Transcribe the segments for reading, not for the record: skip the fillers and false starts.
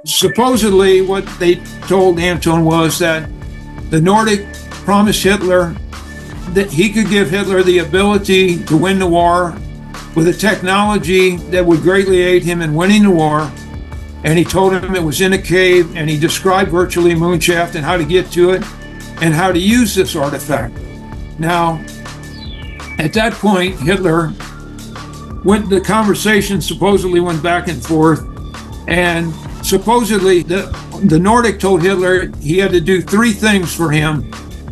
Supposedly, what they told Anton was that the Nordic promised Hitler that he could give Hitler the ability to win the war with a technology that would greatly aid him in winning the war. And he told him it was in a cave, and he described virtually Moonshaft and how to get to it and how to use this artifact. Now, at that point, Hitler the conversation supposedly went back and forth, and supposedly the Nordic told Hitler he had to do 3 things for him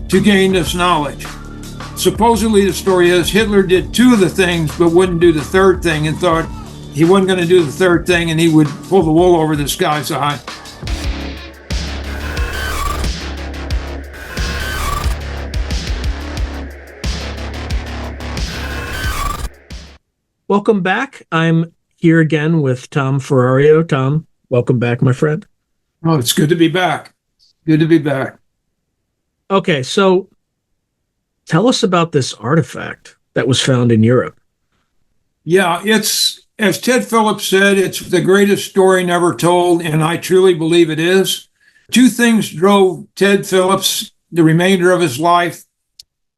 to gain this knowledge. Supposedly the story is Hitler did 2 of the things but wouldn't do the 3rd thing, and thought he wasn't going to do the 3rd thing and he would pull the wool over this guy's eye. Welcome back. I'm here again with Tom Ferrario. Tom, welcome back, my friend. Oh, it's good to be back. Good to be back. Okay, so tell us about this artifact that was found in Europe. Yeah, it's, as Ted Phillips said, it's the greatest story never told, and I truly believe it is. 2 things drove Ted Phillips the remainder of his life,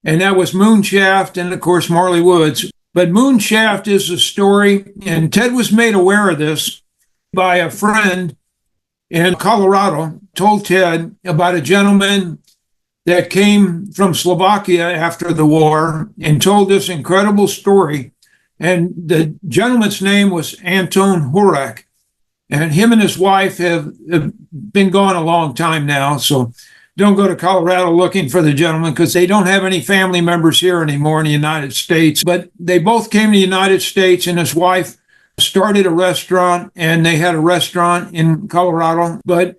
and that was Moonshaft and, of course, Marley Woods. But Moonshaft is a story, and Ted was made aware of this by a friend in Colorado, told Ted about a gentleman that came from Slovakia after the war and told this incredible story. And the gentleman's name was Anton Hurak. And him and his wife have been gone a long time now, so don't go to Colorado looking for the gentleman, because they don't have any family members here anymore in the United States. But they both came to the United States, and his wife started a restaurant, and they had a restaurant in Colorado. But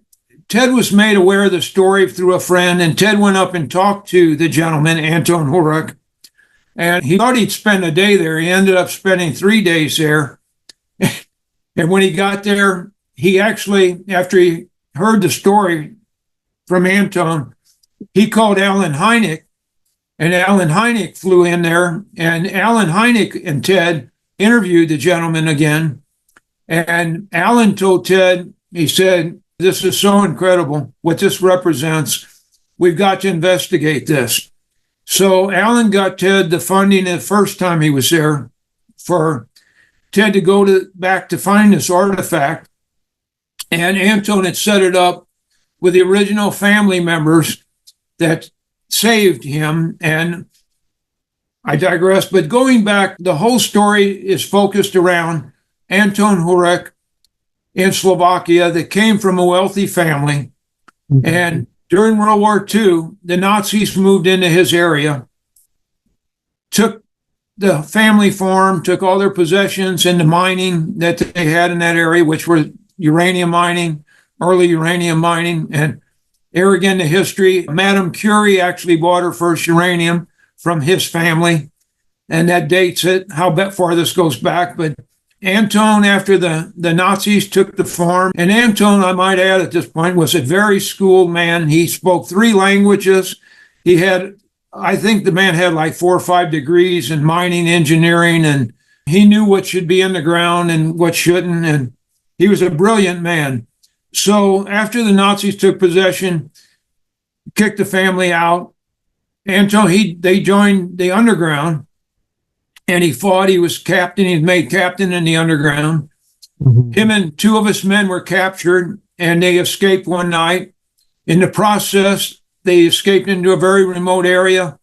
Ted was made aware of the story through a friend, and Ted went up and talked to the gentleman, Anton Hurak, and he thought he'd spend a day there. He ended up spending 3 days there. And when he got there, he actually, after he heard the story from Anton, he called Alan Hynek, and Alan Hynek flew in there, and Alan Hynek and Ted interviewed the gentleman again. And Alan told Ted, he said, "This is so incredible what this represents. We've got to investigate this." So Alan got Ted the funding the first time he was there for Ted to go back to find this artifact. And Anton had set it up with the original family members that saved him. And I digress, but going back, the whole story is focused around Anton Hurak in Slovakia that came from a wealthy family. Mm-hmm. And during World War II, the Nazis moved into his area, took the family farm, took all their possessions and the mining that they had in that area, which were uranium mining, early uranium mining. And here again, the history, Madame Curie actually bought her first uranium from his family, and that dates it, how far this goes back. But Anton, after the Nazis took the farm, and Anton, I might add at this point, was a very schooled man. He spoke 3 languages. He had, I think the man had like 4 or 5 degrees in mining engineering, and he knew what should be in the ground and what shouldn't, and he was a brilliant man. So after the Nazis took possession, kicked the family out, Anton, they joined the underground, and he fought. He was captain. He was made captain in the underground. Mm-hmm. Him and 2 of his men were captured, and they escaped one night. In the process, they escaped into a very remote area.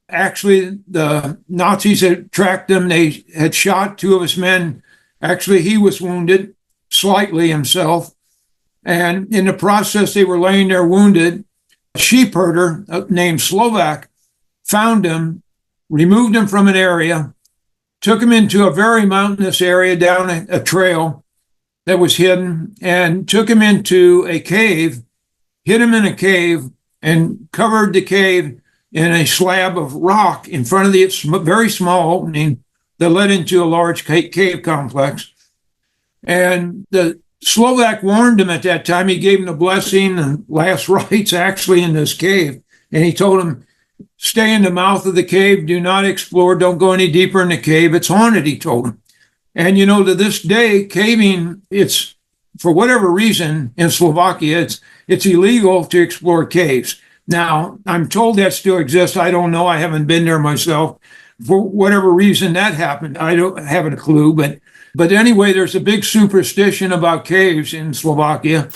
Actually, the Nazis had tracked them. They had shot 2 of his men. Actually, he was wounded slightly himself. And in the process, they were laying there wounded. A sheep herder named Slovak found him, removed him from an area, took him into a very mountainous area down a trail that was hidden, and took him into a cave, hid him in a cave, and covered the cave in a slab of rock in front of the very small opening that led into a large cave complex. And the Slovak warned him at that time. He gave him the blessing and last rites actually in this cave. And he told him, stay in the mouth of the cave, do not explore, don't go any deeper in the cave. It's haunted, he told him. And to this day, caving, it's for whatever reason, in Slovakia, it's illegal to explore caves. Now, I'm told that still exists. I don't know. I haven't been there myself. For whatever reason that happened, I don't have a clue. But anyway, there's a big superstition about caves in Slovakia.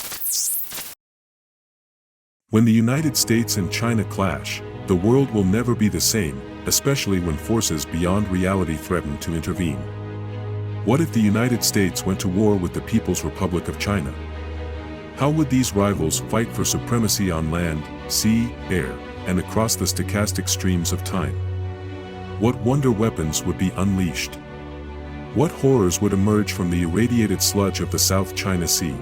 When the United States and China clash, the world will never be the same, especially when forces beyond reality threaten to intervene. What if the United States went to war with the People's Republic of China? How would these rivals fight for supremacy on land, sea, air, and across the stochastic streams of time? What wonder weapons would be unleashed? What horrors would emerge from the irradiated sludge of the South China Sea?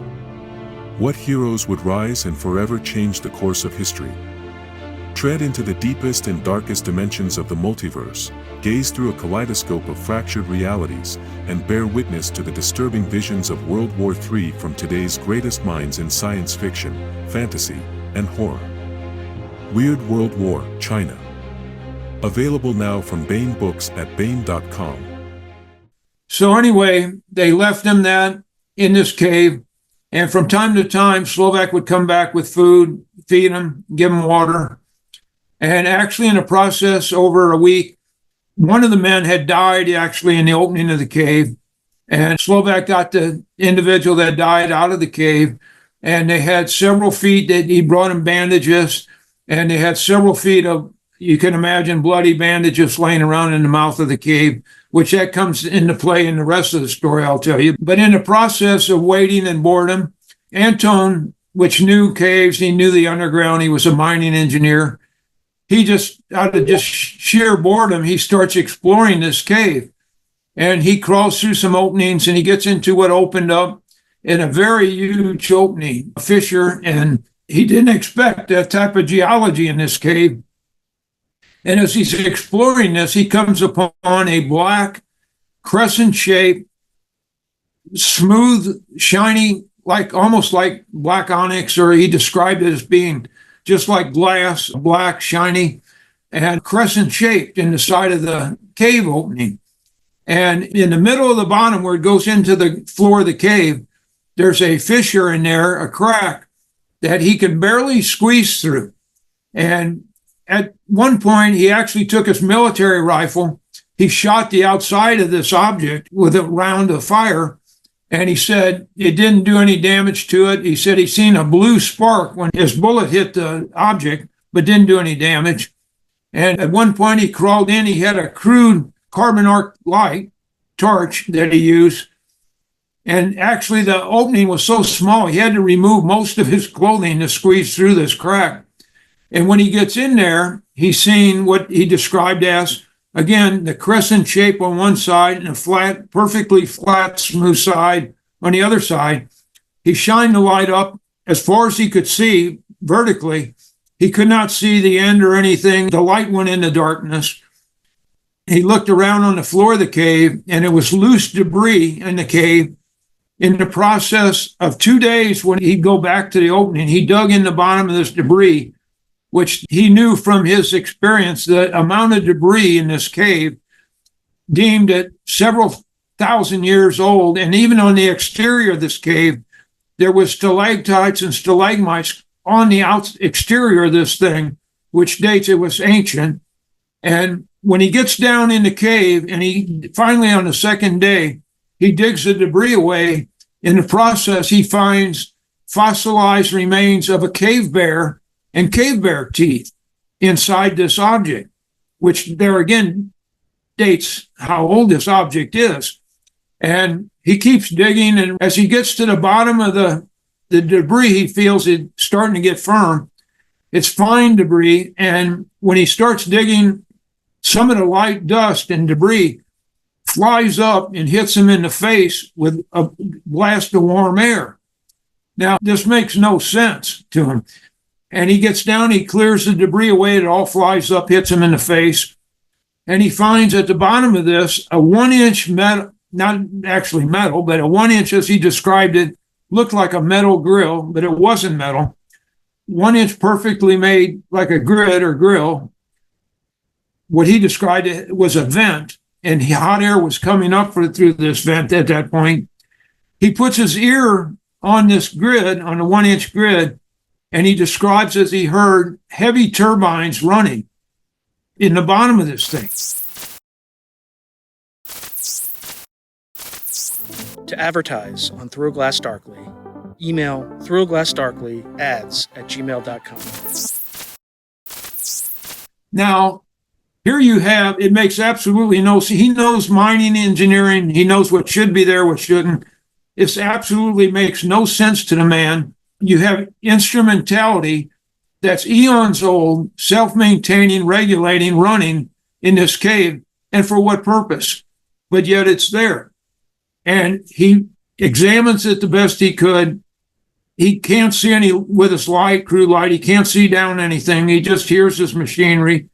What heroes would rise and forever change the course of history? Tread into the deepest and darkest dimensions of the multiverse, gaze through a kaleidoscope of fractured realities, and bear witness to the disturbing visions of World War III from today's greatest minds in science fiction, fantasy, and horror. Weird World War, China. Available now from Bain Books at bain.com. So anyway, they left him that in this cave. And from time to time, Slovak would come back with food, feed him, give him water. And actually, in the process, over a week, one of the men had died actually in the opening of the cave. And Slovak got the individual that died out of the cave. And they had several feet that he brought him bandages. And they had several feet of, you can imagine, bloody bandages laying around in the mouth of the cave, which that comes into play in the rest of the story, I'll tell you. But in the process of waiting and boredom, Anton, which knew caves, he knew the underground, he was a mining engineer, he just, out of just sheer boredom, he starts exploring this cave. And he crawls through some openings and he gets into what opened up in a very huge opening, a fissure, and he didn't expect that type of geology in this cave. And as he's exploring this, he comes upon a black, crescent-shaped, smooth, shiny, like almost like black onyx, or he described it as being just like glass, black, shiny, and crescent-shaped in the side of the cave opening. And in the middle of the bottom, where it goes into the floor of the cave, there's a fissure in there, a crack, that he could barely squeeze through. And at one point, he actually took his military rifle. He shot the outside of this object with a round of fire, and he said it didn't do any damage to it. He said he seen a blue spark when his bullet hit the object, but didn't do any damage. And at one point, he crawled in. He had a crude carbon arc light torch that he used. And actually, the opening was so small, he had to remove most of his clothing to squeeze through this crack. And when he gets in there, he's seen what he described as, again, the crescent shape on one side and a flat, perfectly flat, smooth side on the other side. He shined the light up as far as he could see vertically. He could not see the end or anything. The light went into darkness. He looked around on the floor of the cave, and it was loose debris in the cave. In the process of 2 days, when he'd go back to the opening, he dug in the bottom of this debris, which he knew from his experience, the amount of debris in this cave, deemed it several thousand years old. And even on the exterior of this cave, there was stalactites and stalagmites on the exterior of this thing, which dates it was ancient. And when he gets down in the cave, and he finally on the second day, he digs the debris away. In the process, he finds fossilized remains of a cave bear and cave bear teeth inside this object, which there again dates how old this object is. And he keeps digging, and as he gets to the bottom of the debris, he feels it starting to get firm. It's fine debris, and when he starts digging, some of the light dust and debris flies up and hits him in the face with a blast of warm air. Now, this makes no sense to him. And he gets down, he clears the debris away, it all flies up, hits him in the face. And he finds at the bottom of this a 1-inch metal, not actually metal, but a 1 inch, as he described it, looked like a metal grill, but it wasn't metal. 1 inch perfectly made like a grid or grill. What he described it was a vent, and hot air was coming up through this vent at that point. He puts his ear on this grid, on a 1-inch grid, and he describes as he heard heavy turbines running in the bottom of this thing. To advertise on Through a Glass Darkly, email throughaglassdarkly@gmail.com. Now, here you have, it makes absolutely no sense. He knows mining engineering. He knows what should be there, what shouldn't. It absolutely makes no sense to the man. You have instrumentality that's eons old, self-maintaining, regulating, running in this cave. And for what purpose? But yet it's there. And he examines it the best he could. He can't see any with his light, crew light. He can't see down anything. He just hears his machinery,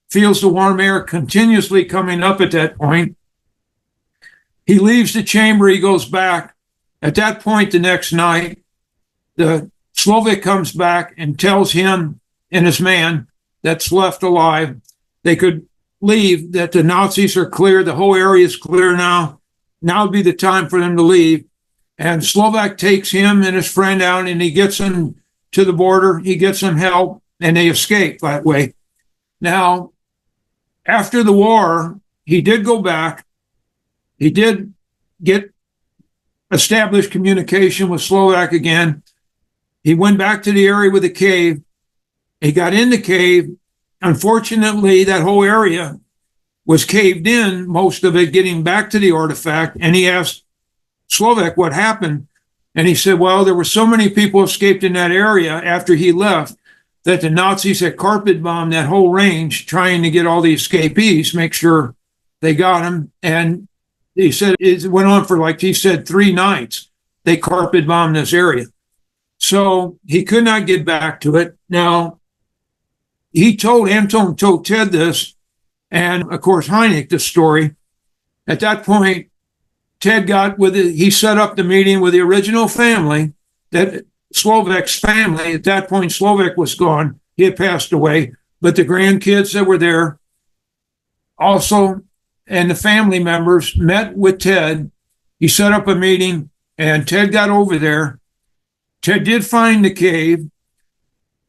feels the warm air continuously coming up at that point. He leaves the chamber. He goes back. At that point, the next night, the Slovak comes back and tells him and his man that's left alive they could leave, that the Nazis are clear. The whole area is clear now. Now would be the time for them to leave. And Slovak takes him and his friend out, and he gets them to the border. He gets them help, and they escape that way. Now, after the war, he did go back. He did get established communication with Slovak again. He went back to the area with the cave. He got in the cave. Unfortunately, that whole area was caved in, most of it getting back to the artifact. And he asked Slovak what happened. And he said, well, there were so many people escaped in that area after he left that the Nazis had carpet bombed that whole range, trying to get all the escapees, make sure they got them. And he said it went on for, like he said, 3 nights. They carpet bombed this area. So he could not get back to it. Now, Anton told Ted this, and of course, Hynek, the story. At that point, Ted he set up the meeting with the original family, that Slovak's family. At that point, Slovak was gone. He had passed away. But the grandkids that were there also, and the family members met with Ted. He set up a meeting, and Ted got over there. Ted did find the cave.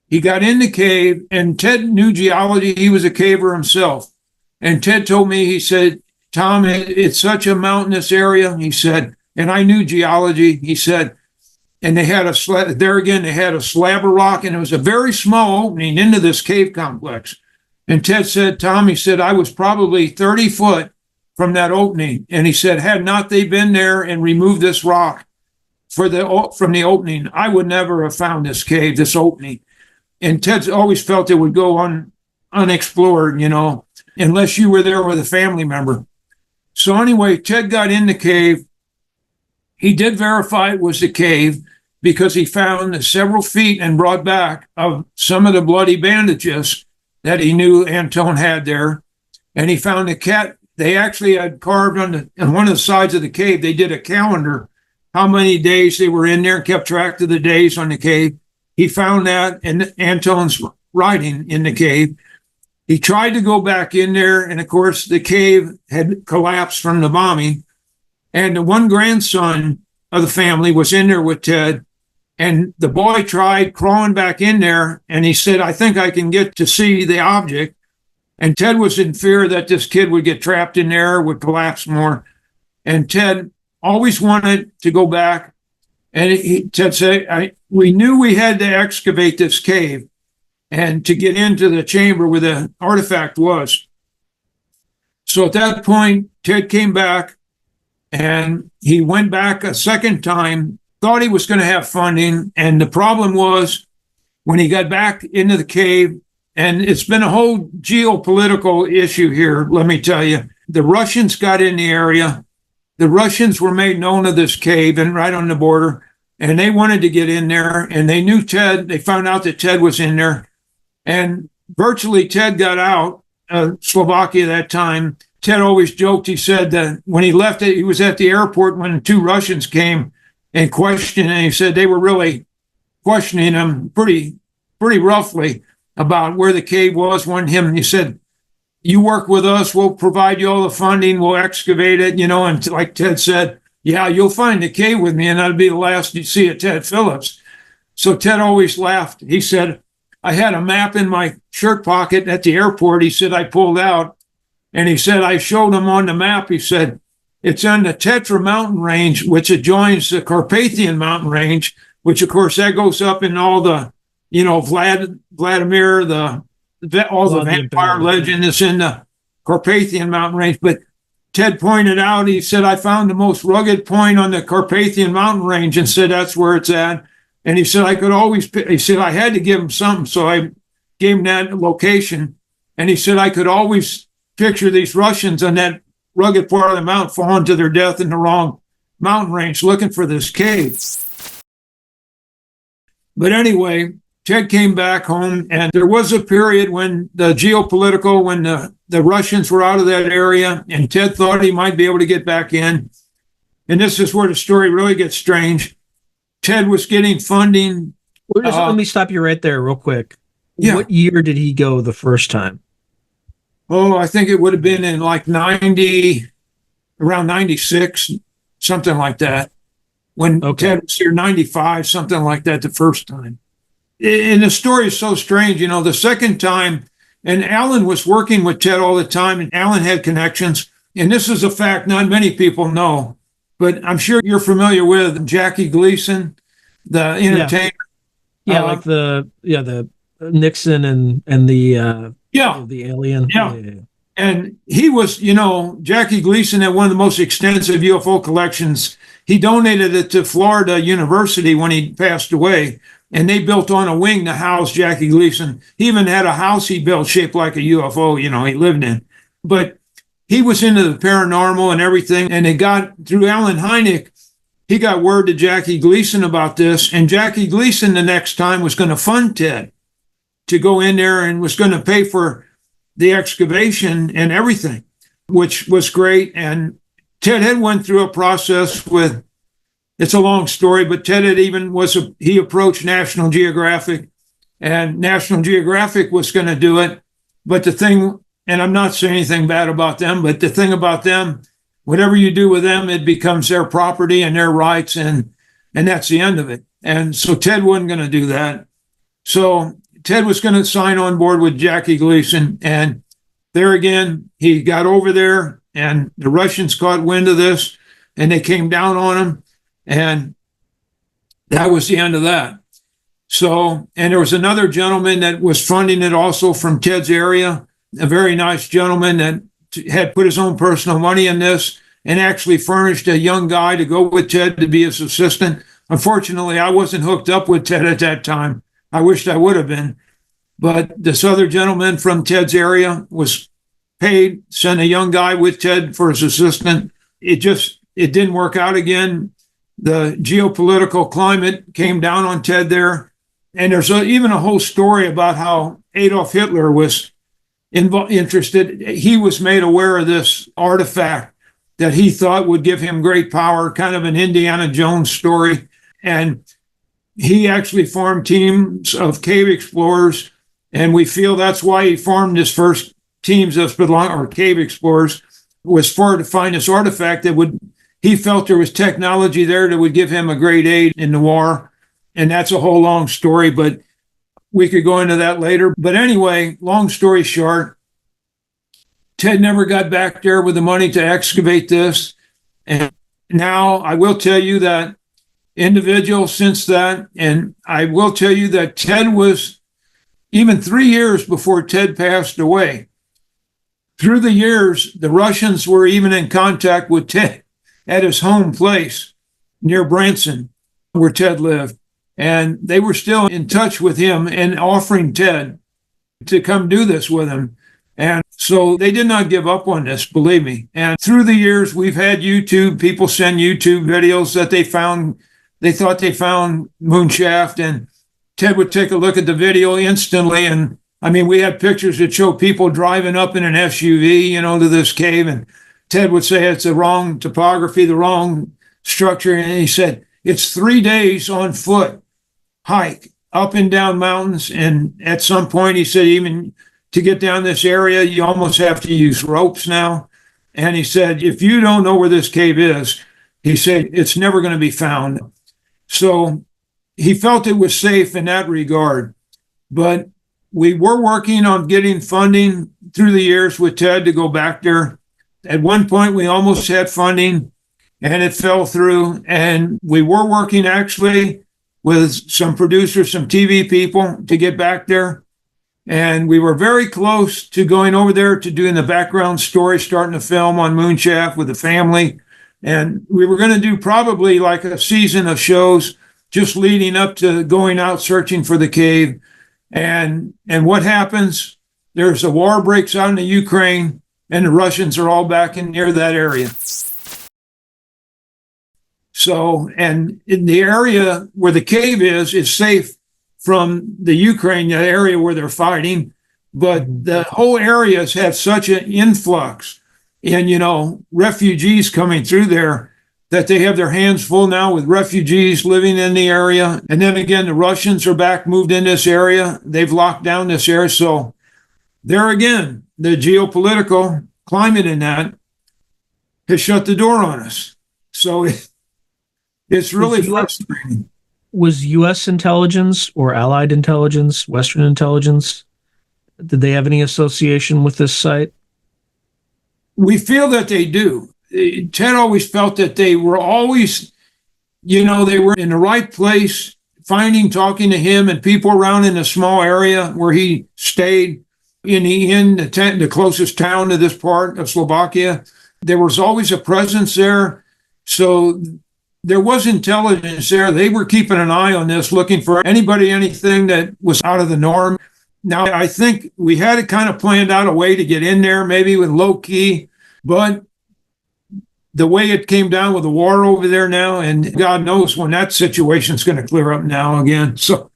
He got in the cave, and Ted knew geology. He was a caver himself. And Ted told me, he said, Tom, it's such a mountainous area. He said, and I knew geology. He said, and they had they had a slab of rock, and it was a very small opening into this cave complex. And Ted said, Tom, he said, I was probably 30 foot from that opening. And he said, had not they been there and removed this rock from the opening, I would never have found this cave, this opening. And Ted always felt it would go unexplored, unless you were there with a family member. So anyway, Ted got in the cave. He did verify it was the cave because he found several feet and brought back of some of the bloody bandages that he knew Anton had there. And he found a cat. They actually had carved on one of the sides of the cave. They did a calendar, how many days they were in there, and kept track of the days on the cave. He found that in Anton's writing in the cave. He tried to go back in there, and of course, the cave had collapsed from the bombing. And the one grandson of the family was in there with Ted, and the boy tried crawling back in there, and he said, I think I can get to see the object. And Ted was in fear that this kid would get trapped in there, would collapse more. And Ted always wanted to go back. And Ted said, we knew we had to excavate this cave and to get into the chamber where the artifact was. So at that point, Ted came back, and he went back a second time, thought he was going to have funding. And the problem was when he got back into the cave, and it's been a whole geopolitical issue here, let me tell you. The Russians got in the area. The Russians were made known of this cave and right on the border, and they wanted to get in there, and they knew Ted. They found out that Ted was in there, and virtually Ted got out of Slovakia that time. Ted always joked. He said that when he left it, he was at the airport when 2 Russians came and questioned, and he said they were really questioning him pretty roughly about where the cave was. He said, you work with us, we'll provide you all the funding, we'll excavate it, and like Ted said, yeah, you'll find the cave with me, and that'll be the last you see of Ted Phillips. So Ted always laughed. He said, I had a map in my shirt pocket at the airport. He said, I pulled out. And he said, I showed him on the map. He said, it's on the Tetra mountain range, which adjoins the Carpathian mountain range, which, of course, that goes up in all the, Vladimir, all the vampire legend is in the Carpathian mountain range. But Ted pointed out, he said, I found the most rugged point on the Carpathian mountain range and said, that's where it's at. And he said, he said, I had to give him something. So I gave him that location. And he said, I could always picture these Russians on that rugged part of the mountain falling to their death in the wrong mountain range looking for this cave. But anyway, Ted came back home, and there was a period when the geopolitical, when the Russians were out of that area, and Ted thought he might be able to get back in. And this is where the story really gets strange. Ted was getting funding. Let me stop you right there real quick. Yeah. What year did he go the first time? Oh, I think it would have been in like around 96, something like that. When Ted was here, 95, something like that the first time. And the story is so strange. The second time, and Alan was working with Ted all the time, and Alan had connections. And this is a fact not many people know, but I'm sure you're familiar with Jackie Gleason, the entertainer. Yeah, like the Nixon and the alien. Yeah. And he was, Jackie Gleason had one of the most extensive UFO collections. He donated it to Florida University when he passed away, and they built on a wing to house Jackie Gleason. He even had a house he built shaped like a UFO, he lived in. But he was into the paranormal and everything, and they got, through Alan Hynek, he got word to Jackie Gleason about this, and Jackie Gleason the next time was going to fund Ted to go in there and was going to pay for the excavation and everything, which was great. And Ted had went through a process with, it's a long story, but Ted had even he approached National Geographic, and National Geographic was going to do it. But the thing, and I'm not saying anything bad about them, but the thing about them, whatever you do with them, it becomes their property and their rights, and that's the end of it. And so Ted wasn't going to do that. So Ted was going to sign on board with Jackie Gleason, and there again, he got over there, and the Russians caught wind of this, and they came down on him, and that was the end of that. So, and there was another gentleman that was funding it also from Ted's area, a very nice gentleman that had put his own personal money in this and actually furnished a young guy to go with Ted to be his assistant. Unfortunately, I wasn't hooked up with Ted at that time. I wished I would have been. But this other gentleman from Ted's area was paid, sent a young guy with Ted for his assistant. It didn't work out again. The geopolitical climate came down on Ted there. And there's even a whole story about how Adolf Hitler was interested. He was made aware of this artifact that he thought would give him great power, kind of an Indiana Jones story. And he actually formed teams of cave explorers, and we feel that's why he formed his first teams of cave explorers, was to find this artifact that he felt there was technology there that would give him a great aid in the war. And that's a whole long story, but we could go into that later. But anyway, long story short, Ted never got back there with the money to excavate this. And now I will tell you that individual since that, and I will tell you that Ted was, even 3 years before Ted passed away, through the years, the Russians were even in contact with Ted at his home place near Branson, where Ted lived. And they were still in touch with him and offering Ted to come do this with him. And so they did not give up on this, believe me. And through the years, we've had people send YouTube videos that they thought they found Moonshaft, and Ted would take a look at the video instantly. And I mean, we had pictures that show people driving up in an SUV, to this cave. And Ted would say it's the wrong topography, the wrong structure. And he said, it's 3 days on foot hike up and down mountains. And at some point, he said, even to get down this area, you almost have to use ropes now. And he said, if you don't know where this cave is, he said it's never going to be found. So he felt it was safe in that regard. But we were working on getting funding through the years with Ted to go back there. At one point, we almost had funding, and it fell through. And we were working actually with some producers, some TV people to get back there. And we were very close to going over there to doing the background story, starting a film on Moonshaft with the family. And we were going to do probably like a season of shows just leading up to going out searching for the cave. And what happens? There's a war breaks out in the Ukraine, and the Russians are all back in near that area. So, and in the area where the cave is safe from the Ukraine, the area where they're fighting, but the whole area has had such an influx in, refugees coming through there that they have their hands full now with refugees living in the area. And then again, the Russians are back, moved in this area. They've locked down this area. So there again, the geopolitical climate in that has shut the door on us. So it's really frustrating. Was U.S. intelligence or Allied intelligence, Western intelligence, did they have any association with this site? We feel that they do. Ted always felt that they were always, they were in the right place, talking to him and people around in the small area where he stayed in the inn, the closest town to this part of Slovakia. There was always a presence there. So there was intelligence there. They were keeping an eye on this, looking for anything that was out of the norm. Now, I think we had it kind of planned out a way to get in there, maybe with low key, but the way it came down with the war over there now, and God knows when that situation's going to clear up now again. So,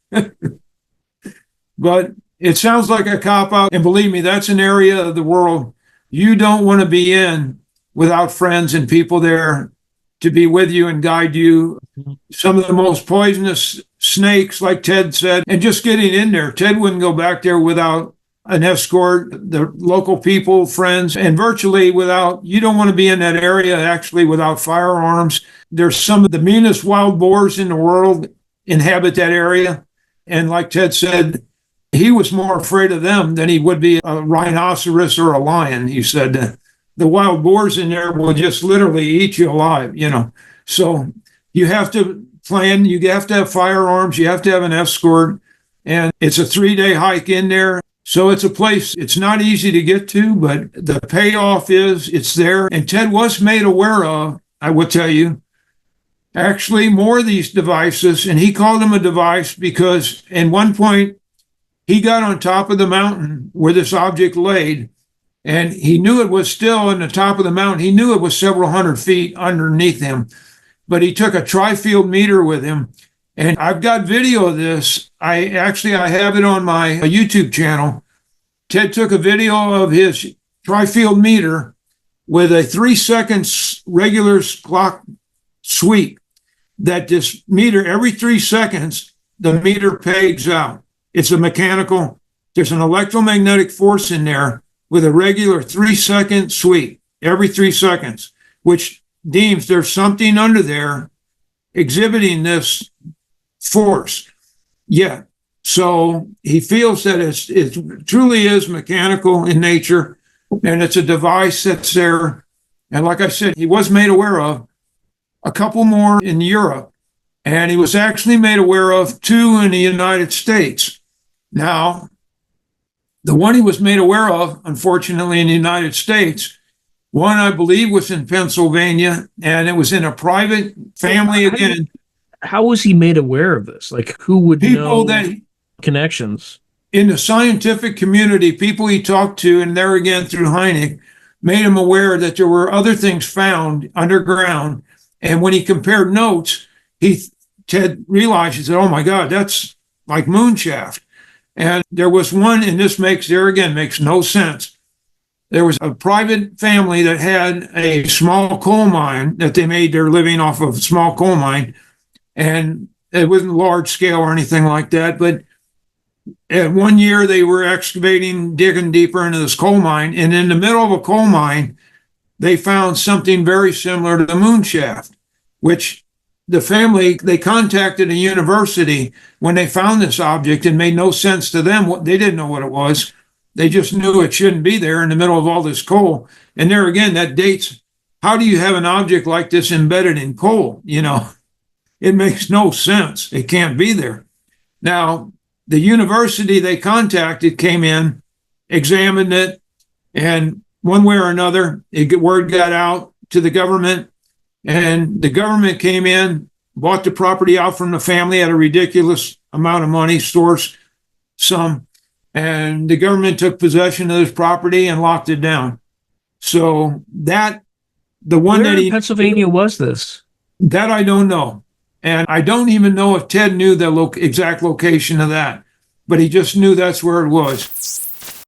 but it sounds like a cop-out, and believe me, that's an area of the world you don't want to be in without friends and people there to be with you and guide you. Some of the most poisonous snakes, like Ted said, and just getting in there. Ted wouldn't go back there without an escort, the local people, friends, and virtually you don't want to be in that area actually without firearms. There's some of the meanest wild boars in the world inhabit that area. And like Ted said, he was more afraid of them than he would be a rhinoceros or a lion. He said the wild boars in there will just literally eat you alive, So you have to plan, you have to have firearms, you have to have an escort, and it's a 3-day hike in there. So it's a place, it's not easy to get to, but the payoff is it's there. And Ted was made aware of, I will tell you, actually more of these devices, and he called them a device because at one point he got on top of the mountain where this object laid, and he knew it was still in the top of the mountain. He knew it was several hundred feet underneath him, but he took a tri-field meter with him. And I've got video of this. I have it on my YouTube channel. Ted took a video of his tri-field meter with a 3-second regular clock sweep that this meter, every 3 seconds, the meter pegs out. It's a mechanical, there's an electromagnetic force in there with a regular 3-second sweep every 3 seconds, which deems there's something under there exhibiting this force. Yeah. So he feels that it truly is mechanical in nature, and it's a device that's there. And like I said, he was made aware of a couple more in Europe, and he was actually made aware of 2 in the United States. Now, the one he was made aware of, unfortunately, in the United States, one I believe was in Pennsylvania, and it was in a private family again. How was he made aware of this? Like, who would know that connections? In the scientific community, people he talked to, and there again through Hynek, made him aware that there were other things found underground. And when he compared notes, Ted realized, he said, oh my God, that's like Moonshaft. And there was one, and this makes no sense. There was a private family that had a small coal mine that they made their living off of, a small coal mine. And it wasn't large scale or anything like that. But at one year they were excavating, digging deeper into this coal mine. And in the middle of a coal mine, they found something very similar to the Moonshaft. which the family, they contacted a university when they found this object and made no sense to them. They didn't know what it was. They just knew it shouldn't be there in the middle of all this coal. And there again, that dates, how do you have an object like this embedded in coal? You know, it makes no sense. It can't be there. Now, the university they contacted came in, examined it, and one way or another, word got out to the government, and the government came in, bought the property out from the family at a ridiculous amount of money, source sum, and the government took possession of this property and locked it down. So the one Where that in Pennsylvania was this? That I don't know. And I don't even know if Ted knew the exact location of that, but he just knew that's where it was.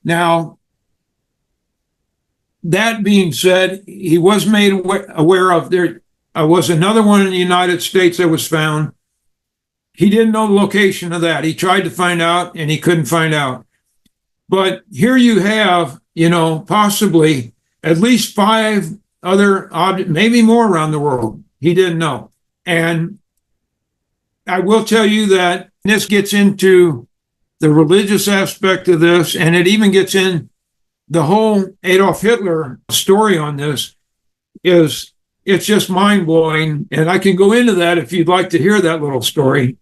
Now, that being said, he was made aware of there was another one in the United States that was found. He didn't know the location of that. He tried to find out and he couldn't find out. But here you have, possibly at least 5 other objects, maybe more around the world. He didn't know. And I will tell you that this gets into the religious aspect of this, and it even gets in the whole Adolf Hitler story on this. It's just mind-blowing. And I can go into that if you'd like to hear that little story.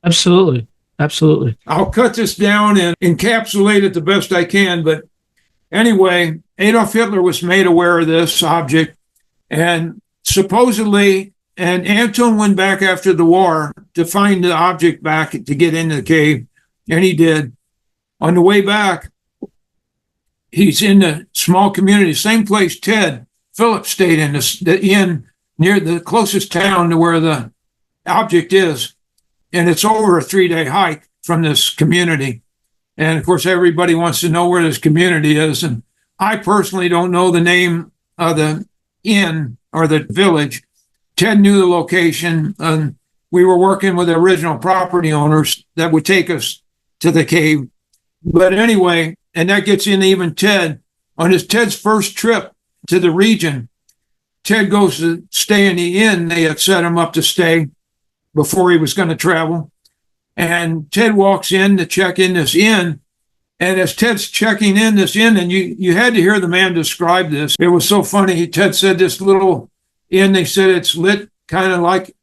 Absolutely. Absolutely. I'll cut this down and encapsulate it the best I can. But anyway, Adolf Hitler was made aware of this object, and supposedly, and Anton went back after the war to find the object back to get into the cave, and he did. On the way back, he's in the small community, same place Ted Phillips stayed in, the inn near the closest town to where the object is. And it's over a 3-day hike from this community. And of course, everybody wants to know where this community is. And I personally don't know the name of the inn or the village. Ted knew the location, and we were working with the original property owners that would take us to the cave. But anyway, and that gets in even Ted. On Ted's first trip to the region, Ted goes to stay in the inn they had set him up to stay before he was going to travel. And Ted walks in to check in this inn. And as Ted's checking in this inn, and you had to hear the man describe this. It was so funny. Ted said this little inn, they said it's lit kind of like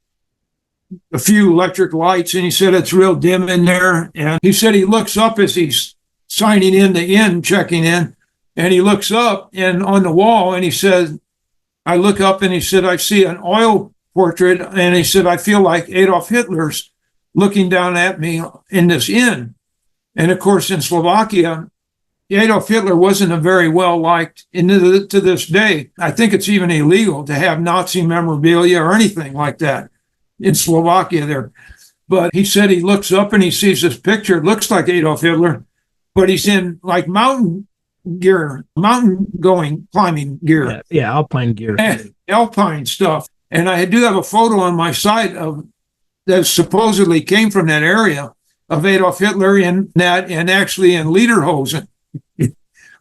a few electric lights. And he said it's real dim in there. And he said he looks up as he's signing in the inn, checking in. And he looks up and on the wall, and he said, I look up and he said, I see an oil portrait. And he said, I feel like Adolf Hitler's looking down at me in this inn. And of course, in Slovakia, Adolf Hitler wasn't a very well-liked, and to this day, I think it's even illegal to have Nazi memorabilia or anything like that in Slovakia there. But he said he looks up and he sees this picture. It looks like Adolf Hitler, but he's in like mountain gear, climbing gear. Yeah, alpine gear. And alpine stuff. And I do have a photo on my site that supposedly came from that area of Adolf Hitler in that, and actually in lederhosen.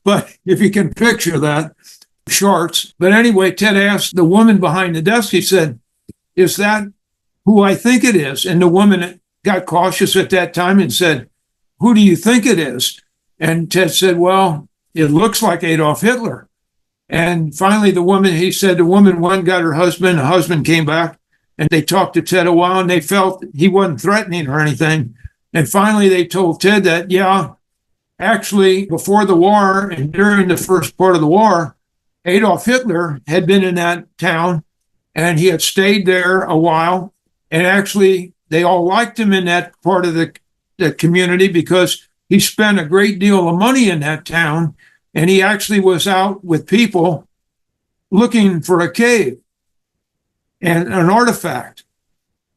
But if you can picture that, shorts. But anyway, Ted asked the woman behind the desk, he said, is that who I think it is? And the woman got cautious at that time and said, who do you think it is? And Ted said, well, it looks like Adolf Hitler. And finally, he said the woman went and got her husband. The husband came back and they talked to Ted a while, and they felt he wasn't threatening or anything. And finally, they told Ted that, yeah, actually, before the war and during the first part of the war, Adolf Hitler had been in that town and he had stayed there a while. And actually, they all liked him in that part of the community because he spent a great deal of money in that town. And he actually was out with people looking for a cave. And an artifact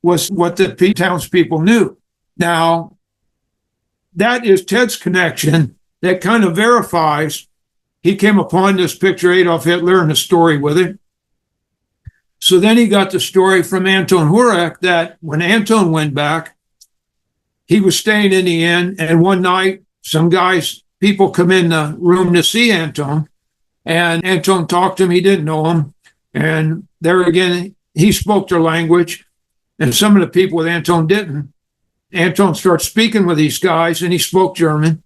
was what the townspeople knew. Now, that is Ted's connection that kind of verifies he came upon this picture, Adolf Hitler, and a story with it. So then he got the story from Anton Hurek that when Anton went back, he was staying in the inn, and one night, people come in the room to see Anton, and Anton talked to him. He didn't know him. And there again, he spoke their language, and some of the people with Anton didn't. Anton starts speaking with these guys, and he spoke German.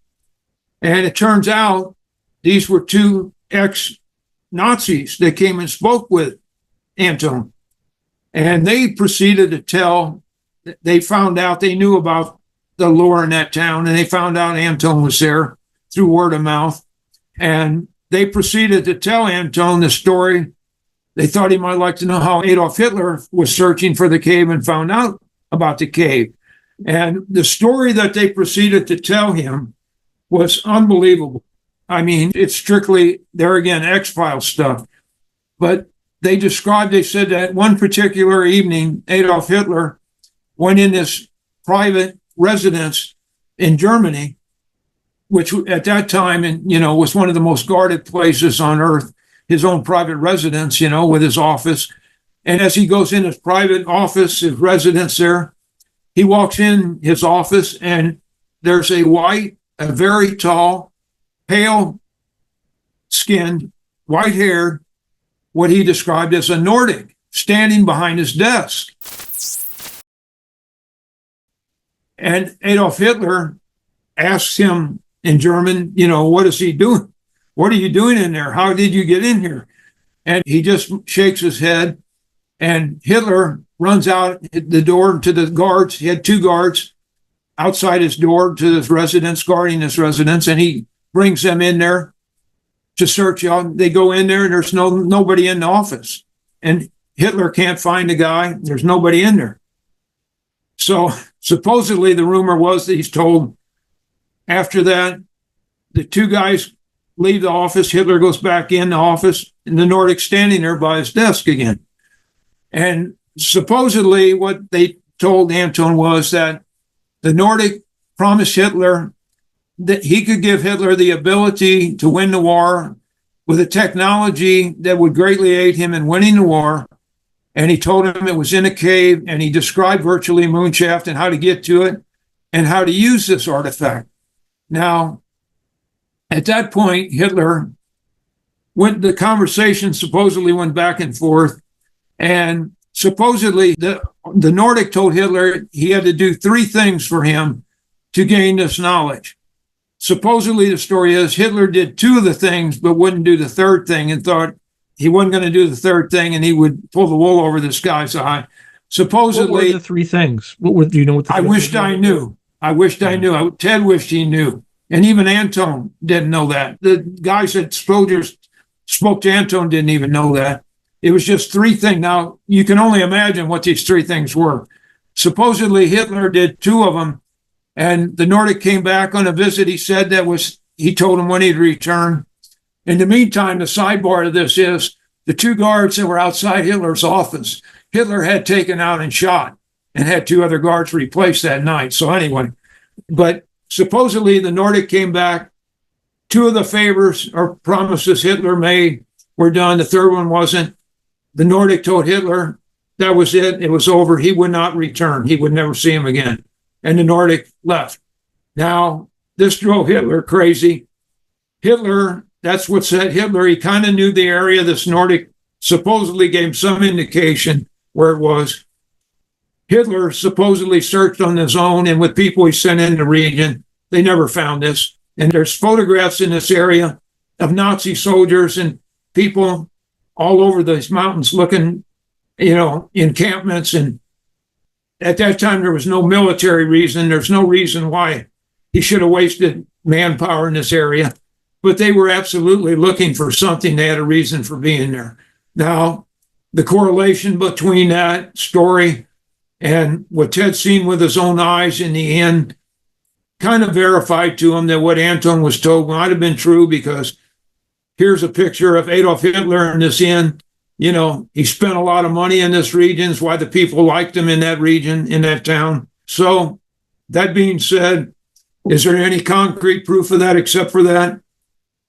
And it turns out these were two ex-Nazis that came and spoke with Anton. And they proceeded to tell, they found out, they knew about the lore in that town, and they found out Anton was there through word of mouth. And they proceeded to tell Anton the story. They thought he might like to know how Adolf Hitler was searching for the cave and found out about the cave. And the story that they proceeded to tell him was unbelievable. I mean, it's strictly, there again, X-Files stuff. But they said that one particular evening, Adolf Hitler went in this private residence in Germany, which at that time, was one of the most guarded places on earth, his own private residence, with his office. And as he goes in his private office, his residence there, he walks in his office, and there's a very tall, pale-skinned, white-haired, what he described as a Nordic, standing behind his desk. And Adolf Hitler asks him in German, what is he doing? What are you doing in there? How did you get in here? And he just shakes his head, and Hitler runs out the door to the guards. He had two guards outside his door to his residence, guarding his residence, and he brings them in there to search out. They go in there, and there's nobody in the office. And Hitler can't find the guy. There's nobody in there. So supposedly the rumor was that he's told after that, the two guys leave the office. Hitler goes back in the office, and the Nordic's standing there by his desk again. And supposedly what they told Anton was that the Nordic promised Hitler that he could give Hitler the ability to win the war with a technology that would greatly aid him in winning the war. And he told him it was in a cave, and he described virtually Moonshaft and how to get to it and how to use this artifact. Now, at that point, the conversation supposedly went back and forth, and supposedly the Nordic told Hitler he had to do three things for him to gain this knowledge. Supposedly the story is Hitler did two of the things but wouldn't do the third thing, and thought he wasn't going to do the third thing and he would pull the wool over this guy's eye. Supposedly, what were the three things? Do you know what the I wished I knew. Ted wished he knew. And even Anton didn't know that. The guys that soldiers spoke to Anton didn't even know that. It was just three things. Now, you can only imagine what these three things were. Supposedly, Hitler did two of them, and the Nordic came back on a visit. He said he told him when he'd return. In the meantime, the sidebar to this is the two guards that were outside Hitler's office, Hitler had taken out and shot, and had two other guards replaced that night. So anyway, but supposedly the Nordic came back. Two of the favors or promises Hitler made were done. The third one wasn't. The Nordic told Hitler that was it. It was over. He would not return. He would never see him again. And the Nordic left. Now, this drove Hitler crazy. That's what said Hitler. He kind of knew the area. This Nordic supposedly gave some indication where it was. Hitler supposedly searched on his own, and with people he sent in the region, they never found this. And there's photographs in this area of Nazi soldiers and people all over these mountains looking, encampments. And at that time, there was no military reason. There's no reason why he should have wasted manpower in this area. But they were absolutely looking for something. They had a reason for being there. Now, the correlation between that story and what Ted's seen with his own eyes in the end kind of verified to him that what Anton was told might have been true, because here's a picture of Adolf Hitler in this inn. He spent a lot of money in this region. It's why the people liked him in that region, in that town. So that being said, is there any concrete proof of that except for that?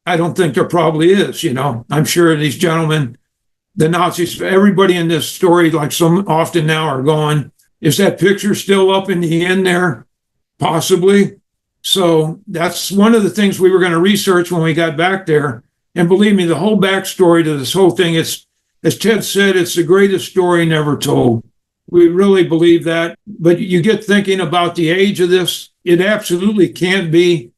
I don't think there probably is. I'm sure these gentlemen, the Nazis, everybody in this story, like so often now, are gone. Is that picture still up in the inn there? Possibly. So that's one of the things we were going to research when we got back there. And believe me, the whole backstory to this whole thing is as Ted said, it's the greatest story never told. We really believe that. But you get thinking about the age of this, it absolutely can't be,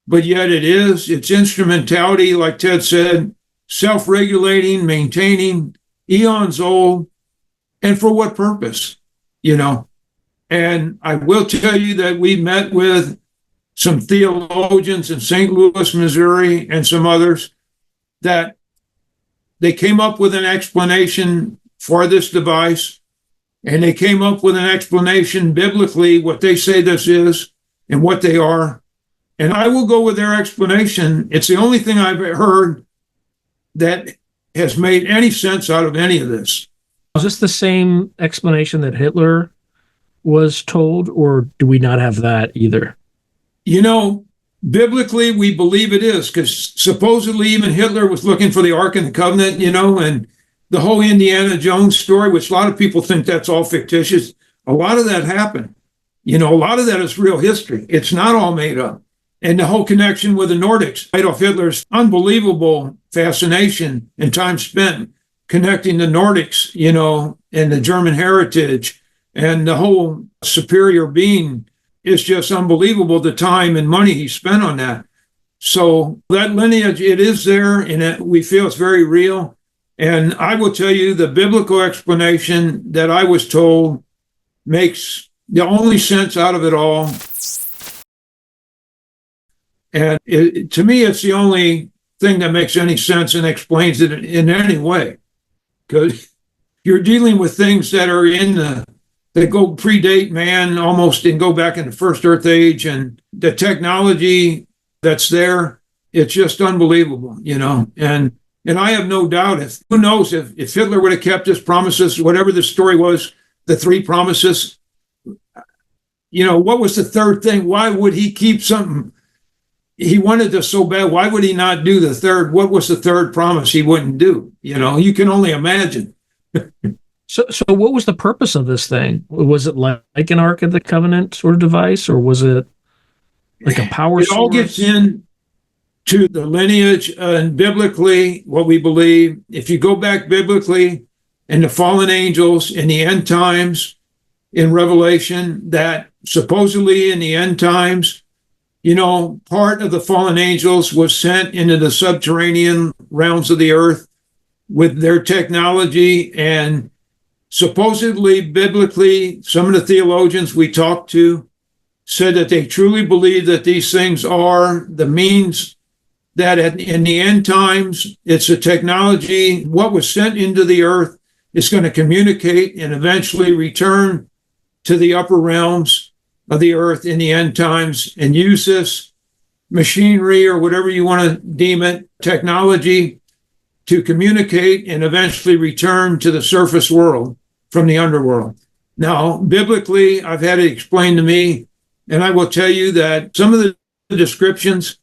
but yet it is. It's instrumentality, like Ted said, self-regulating, maintaining, eons old, and for what purpose, you know? And I will tell you that we met with some theologians in St. Louis, Missouri, and some others that they came up with an explanation for this device, and they came up with an explanation biblically what they say this is and what they are. And I will go with their explanation. It's the only thing I've heard that has made any sense out of any of this. Is this the same explanation that Hitler was told, or do we not have that either? You know, biblically, we believe it is, because supposedly even Hitler was looking for the Ark and the Covenant, you know, and the whole Indiana Jones story, which a lot of people think that's all fictitious. A lot of that happened. You know, a lot of that is real history. It's not all made up. And the whole connection with the Nordics, Adolf Hitler's unbelievable fascination and time spent connecting the Nordics, you know, and the German heritage and the whole superior being is just unbelievable, the time and money he spent on that. So that lineage, it is there, and we feel it's very real. And I will tell you, the biblical explanation that I was told makes the only sense out of it all. And to me, it's the only thing that makes any sense and explains it in any way. Because you're dealing with things that are that go predate man almost and go back in the first Earth age, and the technology that's there, it's just unbelievable, you know. And I have no doubt who knows if Hitler would have kept his promises, whatever the story was, the 3 promises, you know, what was the third thing? Why would he keep something? He wanted this so bad. Why would he not do the third? What was the third promise he wouldn't do? You know, you can only imagine. So what was the purpose of this thing? Was it like an Ark of the Covenant sort of device, or was it like a power source? It all gets into the lineage and biblically what we believe. If you go back biblically and the fallen angels in the end times in Revelation, that supposedly in the end times, you know, part of the fallen angels was sent into the subterranean realms of the earth with their technology. And supposedly, biblically, some of the theologians we talked to said that they truly believe that these things are the means that in the end times, it's a technology, what was sent into the earth is going to communicate and eventually return to the upper realms of the earth in the end times and use this machinery or whatever you want to deem it, technology, to communicate and eventually return to the surface world from the underworld. Now, biblically, I've had it explained to me, and I will tell you that some of the descriptions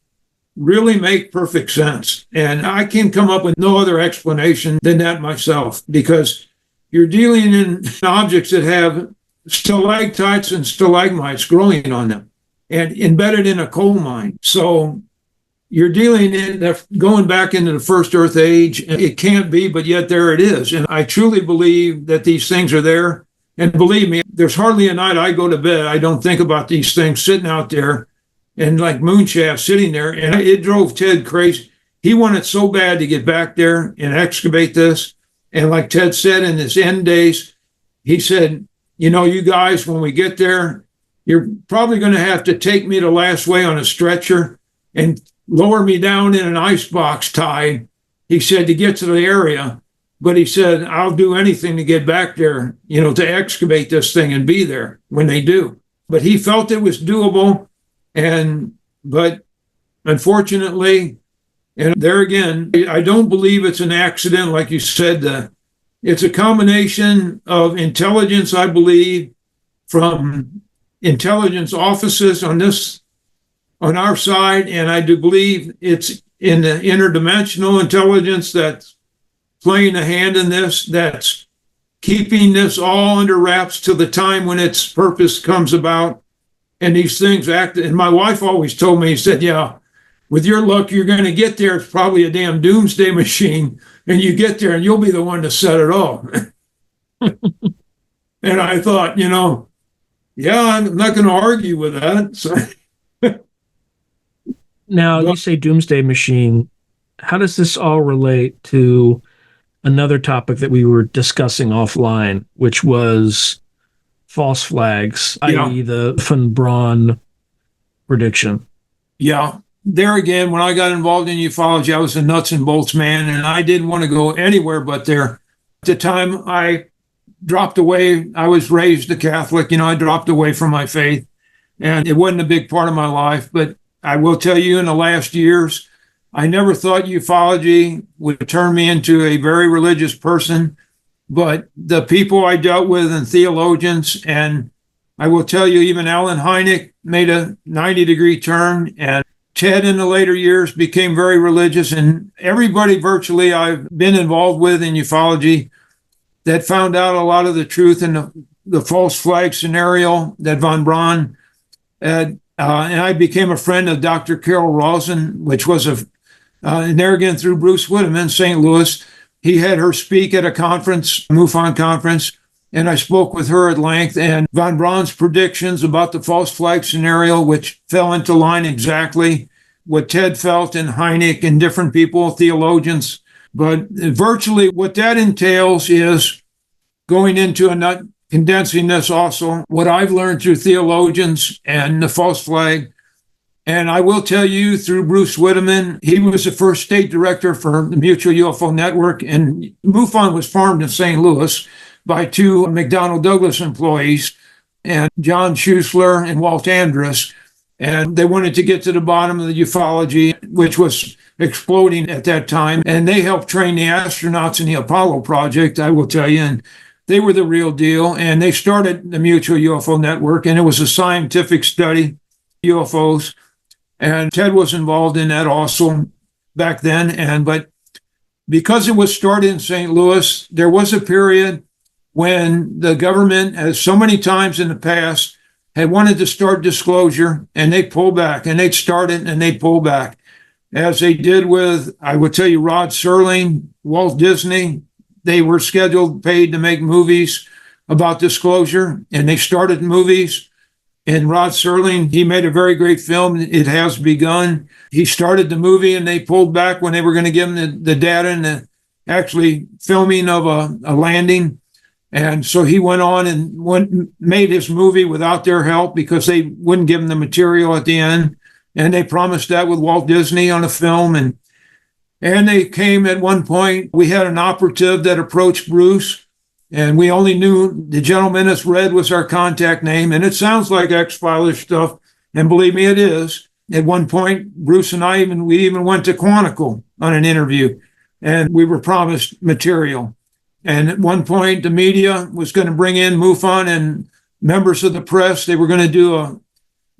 really make perfect sense. And I can come up with no other explanation than that myself, because you're dealing in objects that have stalactites and stalagmites growing on them and embedded in a coal mine. So you're dealing in going back into the first Earth age. It can't be, but yet there it is. And I truly believe that these things are there. And believe me, there's hardly a night I go to bed I don't think about these things sitting out there and like Moonshaft sitting there. And it drove Ted crazy. He wanted so bad to get back there and excavate this. And like Ted said, in his end days, he said, you know, you guys, when we get there, you're probably going to have to take me the last way on a stretcher and lower me down in an icebox tied, he said, to get to the area. But he said, I'll do anything to get back there, you know, to excavate this thing and be there when they do. But he felt it was doable. But unfortunately, and there again, I don't believe it's an accident, like you said. It's a combination of intelligence, I believe, from intelligence offices on our side, and I do believe it's in the interdimensional intelligence that's playing a hand in this, that's keeping this all under wraps till the time when its purpose comes about. And these things act. And my wife always told me, he said, yeah, with your luck, you're going to get there. It's probably a damn doomsday machine. And you get there and you'll be the one to set it off. And I thought, yeah, I'm not going to argue with that. So. Now, you say doomsday machine. How does this all relate to another topic that we were discussing offline, which was false flags, i.e. the von Braun prediction? Yeah. There again, when I got involved in ufology, I was a nuts and bolts man, and I didn't want to go anywhere but there. At the time, I dropped away. I was raised a Catholic. I dropped away from my faith, and it wasn't a big part of my life. But I will tell you, in the last years, I never thought ufology would turn me into a very religious person. But the people I dealt with and theologians, and I will tell you, even Alan Hynek made a 90-degree turn, and Ted in the later years became very religious, and everybody virtually I've been involved with in ufology that found out a lot of the truth in the false flag scenario that von Braun had. And I became a friend of Dr. Carol Rosen, which was and there again through Bruce Whitteman, St. Louis. He had her speak at a conference, MUFON conference, and I spoke with her at length. And von Braun's predictions about the false flag scenario, which fell into line exactly what Ted felt and Hynek and different people, theologians. But virtually what that entails is going into not condensing this also, what I've learned through theologians and the false flag. And I will tell you through Bruce Whitteman, he was the first state director for the Mutual UFO Network. And MUFON was formed in St. Louis by two McDonnell Douglas employees, and John Schuessler and Walt Andrus. And they wanted to get to the bottom of the ufology, which was exploding at that time. And they helped train the astronauts in the Apollo project, I will tell you. And they were the real deal. And they started the Mutual UFO Network, and it was a scientific study, UFOs. And Ted was involved in that also back then. But because it was started in St. Louis, there was a period when the government, as so many times in the past, had wanted to start disclosure, and they pull back, and they'd start it and they'd pull back, as they did with, I would tell you, Rod Serling, Walt Disney. They were scheduled, paid to make movies about disclosure, and they started movies. And Rod Serling, he made a very great film, It Has Begun. He started the movie, and they pulled back when they were going to give him the data and the actually filming of a landing. And so he went on and made his movie without their help because they wouldn't give him the material at the end. And they promised that with Walt Disney on a film. And they came at one point, we had an operative that approached Bruce, and we only knew the gentleman as Red was our contact name. And it sounds like X-Files stuff, and believe me, it is. At one point, Bruce and I we even went to Quantico on an interview, and we were promised material. And at one point, the media was going to bring in MUFON and members of the press. They were going to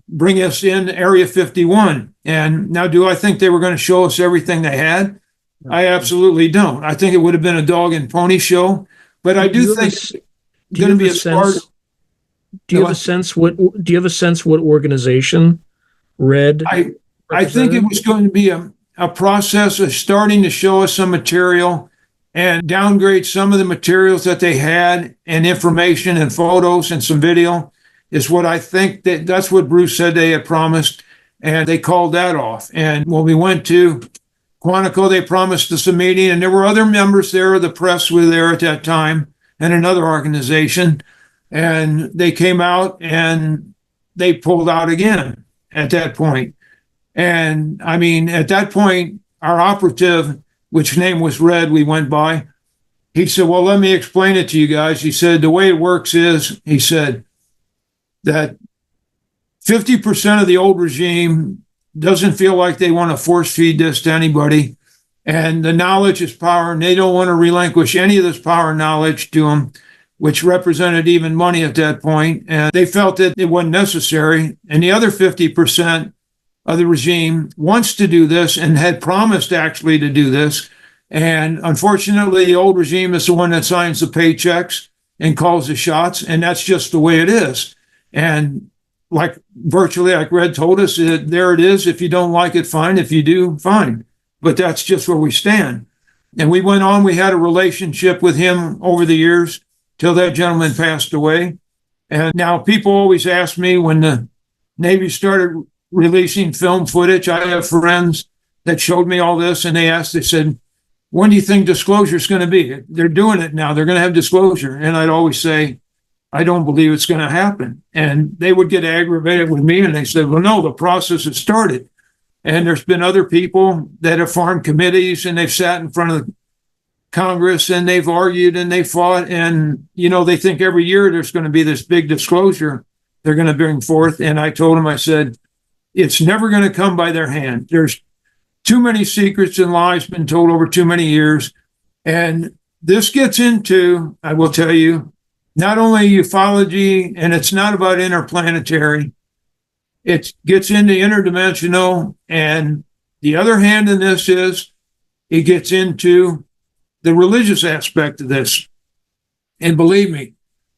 bring us in Area 51. And now, do I think they were going to show us everything they had? I absolutely don't. I think it would have been a dog and pony show. But I do think it's going to be a start. Do you have a sense what organization Red? I think it was going to be a process of starting to show us some material and downgrade some of the materials that they had, and information and photos and some video is what I think that's what Bruce said they had promised, and they called that off. And when we went to Quantico, they promised us a meeting, and there were other members there. The press were there at that time, and another organization, and they came out and they pulled out again at that point. And I mean, at that point, our operative, which name was Red, we went by, he said, well, let me explain it to you guys. He said, the way it works is, he said, that 50% of the old regime doesn't feel like they want to force feed this to anybody. And the knowledge is power, and they don't want to relinquish any of this power and knowledge to them, which represented even money at that point. And they felt that it wasn't necessary. And the other 50% of the regime wants to do this and had promised actually to do this. And unfortunately, the old regime is the one that signs the paychecks and calls the shots. And that's just the way it is. And like virtually like Red told us, there it is. If you don't like it, fine. If you do, fine. But that's just where we stand. And we went on. We had a relationship with him over the years till that gentleman passed away. And now people always ask me when the Navy started releasing film footage. I have friends that showed me all this, and they said, when do you think disclosure is going to be? They're doing it now. They're going to have disclosure. And I'd always say, I don't believe it's going to happen. And they would get aggravated with me, and they said, well, no, the process has started. And there's been other people that have formed committees, and they've sat in front of Congress, and they've argued, and they fought. And, they think every year there's going to be this big disclosure they're going to bring forth. And I told them, I said, it's never going to come by their hand. There's too many secrets and lies been told over too many years. And this gets into, I will tell you, not only ufology, and it's not about interplanetary, it gets into interdimensional. And the other hand in this is it gets into the religious aspect of this. And believe me,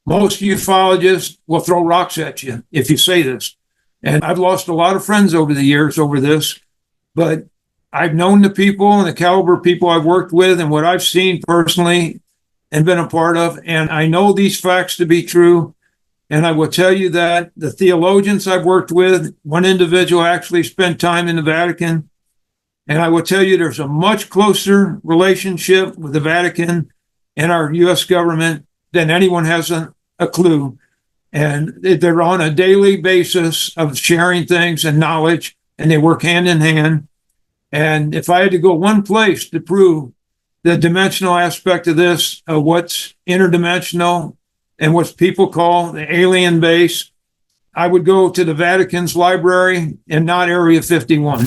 most ufologists will throw rocks at you if you say this. And I've lost a lot of friends over the years over this, but I've known the people and the caliber of people I've worked with and what I've seen personally and been a part of. And I know these facts to be true. And I will tell you that the theologians I've worked with, one individual actually spent time in the Vatican. And I will tell you there's a much closer relationship with the Vatican and our U.S. government than anyone has a clue. And they're on a daily basis of sharing things and knowledge, and they work hand in hand. And if I had to go one place to prove the dimensional aspect of this, of what's interdimensional and what people call the alien base, I would go to the Vatican's library and not Area 51.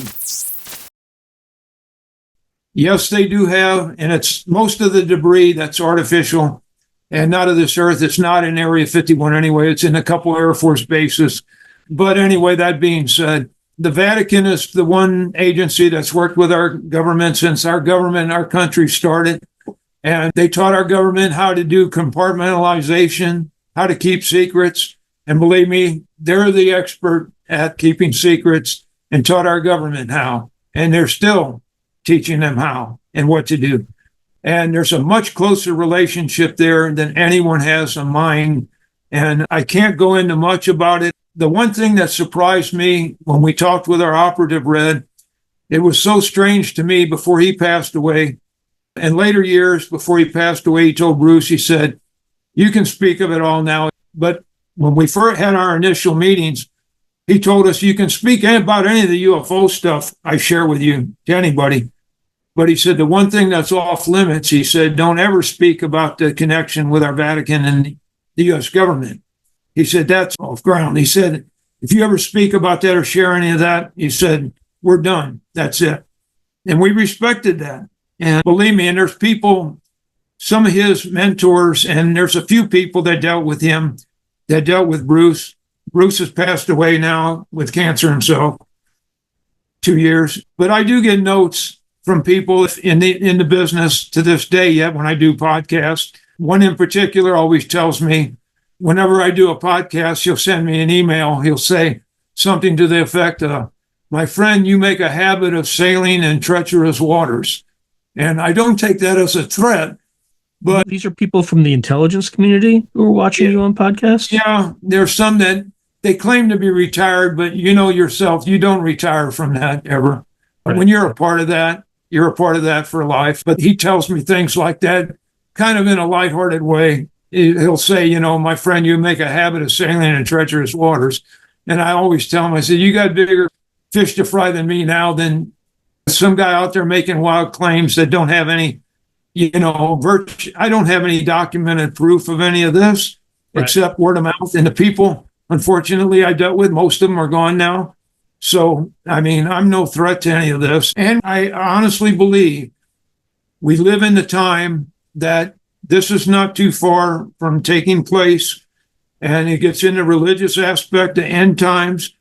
Yes, they do have, and it's most of the debris that's artificial and not of this earth. It's not in Area 51 anyway. It's in a couple Air Force bases. But anyway, that being said, the Vatican is the one agency that's worked with our government since our country started. And they taught our government how to do compartmentalization, how to keep secrets. And believe me, they're the expert at keeping secrets and taught our government how. And they're still teaching them how and what to do. And there's a much closer relationship there than anyone has in mind. And I can't go into much about it. The one thing that surprised me when we talked with our operative, Red, it was so strange to me before he passed away. In later years, before he passed away, he told Bruce, he said, you can speak of it all now. But when we first had our initial meetings, he told us, you can speak about any of the UFO stuff I share with you to anybody. But he said, the one thing that's off limits, he said, don't ever speak about the connection with our Vatican and the U.S. government. He said, that's off ground. He said, if you ever speak about that or share any of that, he said, we're done. That's it. And we respected that. And believe me, and there's people, some of his mentors, and there's a few people that dealt with him, that dealt with Bruce. Bruce has passed away now with cancer himself, 2 years. But I do get notes from people in the business to this day yet when I do podcasts. One in particular always tells me, whenever I do a podcast, he'll send me an email. He'll say something to the effect of, my friend, you make a habit of sailing in treacherous waters. And I don't take that as a threat, but these are people from the intelligence community who are watching you on podcasts? Yeah, there's some that they claim to be retired, but you know yourself, you don't retire from that ever. Right. When you're a part of that, you're a part of that for life. But he tells me things like that, kind of in a lighthearted way. He'll say, my friend, you make a habit of sailing in treacherous waters. And I always tell him, I said, you got bigger fish to fry than me now than some guy out there making wild claims that don't have any, I don't have any documented proof of any of this, right, except word of mouth. And the people, unfortunately, I dealt with, most of them are gone now. So, I'm no threat to any of this. And I honestly believe we live in the time that this is not too far from taking place. And it gets into religious aspect, the end times.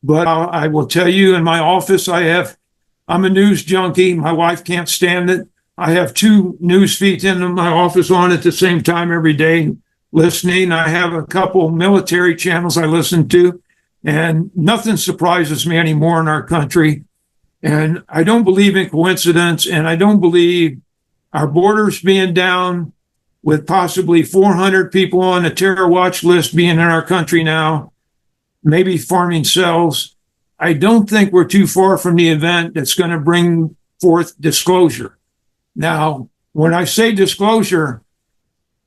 But I will tell you, in my office, I'm a news junkie. My wife can't stand it. I have 2 news feeds in my office on at the same time every day listening. I have a couple military channels I listen to. And nothing surprises me anymore in our country. And I don't believe in coincidence, and I don't believe our borders being down with possibly 400 people on a terror watch list being in our country now, maybe farming cells. I don't think we're too far from the event that's going to bring forth disclosure. Now, when I say disclosure,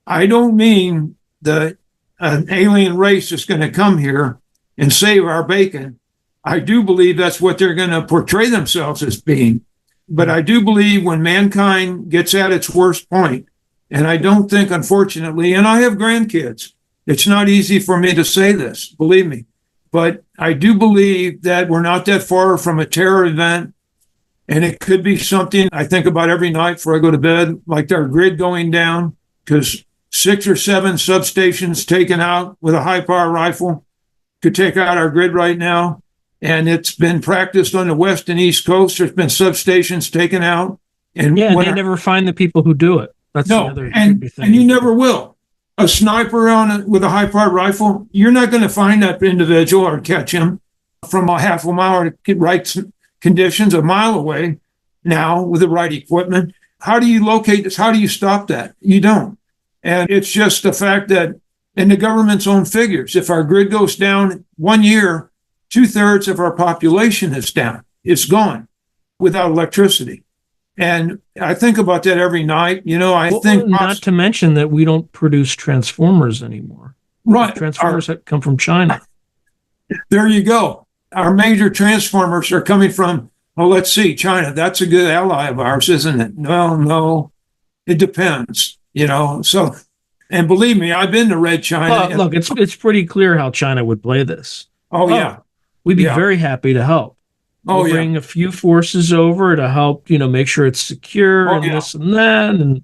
I don't mean that an alien race is going to come here and save our bacon. I do believe that's what they're going to portray themselves as being. But I do believe when mankind gets at its worst point, and I don't think, unfortunately, and I have grandkids, it's not easy for me to say this, believe me, but I do believe that we're not that far from a terror event, and it could be something I think about every night before I go to bed, like our grid going down, because 6 or 7 substations taken out with a high-power rifle could take out our grid right now. And it's been practiced on the west and east coast. There's been substations taken out. And yeah, they never find the people who do it. That's no, the other and thing. You never will. A sniper with a high-powered rifle, you're not going to find that individual or catch him from a half a mile or right conditions, a mile away now with the right equipment. How do you locate this? How do you stop that? You don't. And it's just the fact that in the government's own figures, if our grid goes down 1 year, 2/3 of our population is down. It's gone without electricity. And I think about that every night. I think not to mention that we don't produce transformers anymore. Right. Transformers that come from China. There you go. Our major transformers are coming from, let's see, China. That's a good ally of ours, isn't it? Well, no, it depends, So, and believe me, I've been to Red China. Look, it's pretty clear how China would play this. Yeah. We'd be very happy to help. We'll bring a few forces over to help, make sure it's secure this and that. And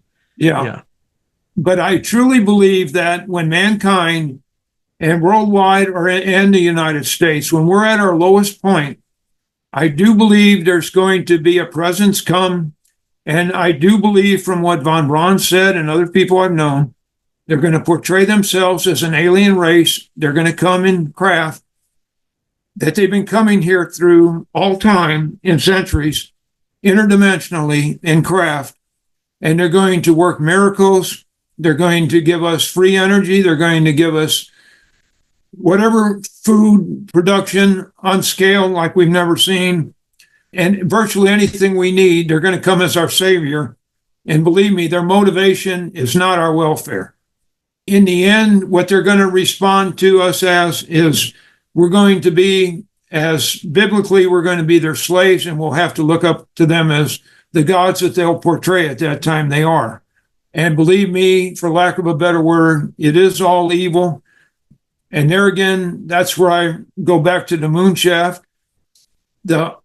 But I truly believe that when mankind and worldwide and the United States, when we're at our lowest point, I do believe there's going to be a presence come. And I do believe from what von Braun said and other people I've known, they're going to portray themselves as an alien race. They're going to come in craft that they've been coming here through all time in centuries, interdimensionally in craft, and they're going to work miracles. They're going to give us free energy. They're going to give us whatever food production on scale like we've never seen, and virtually anything we need. They're going to come as our savior. And believe me, their motivation is not our welfare. In the end, what they're going to respond to us as is we're going to be, as biblically, we're going to be their slaves, and we'll have to look up to them as the gods that they'll portray at that time they are. And believe me, for lack of a better word, it is all evil. And there again, that's where I go back to the Moonshaft. The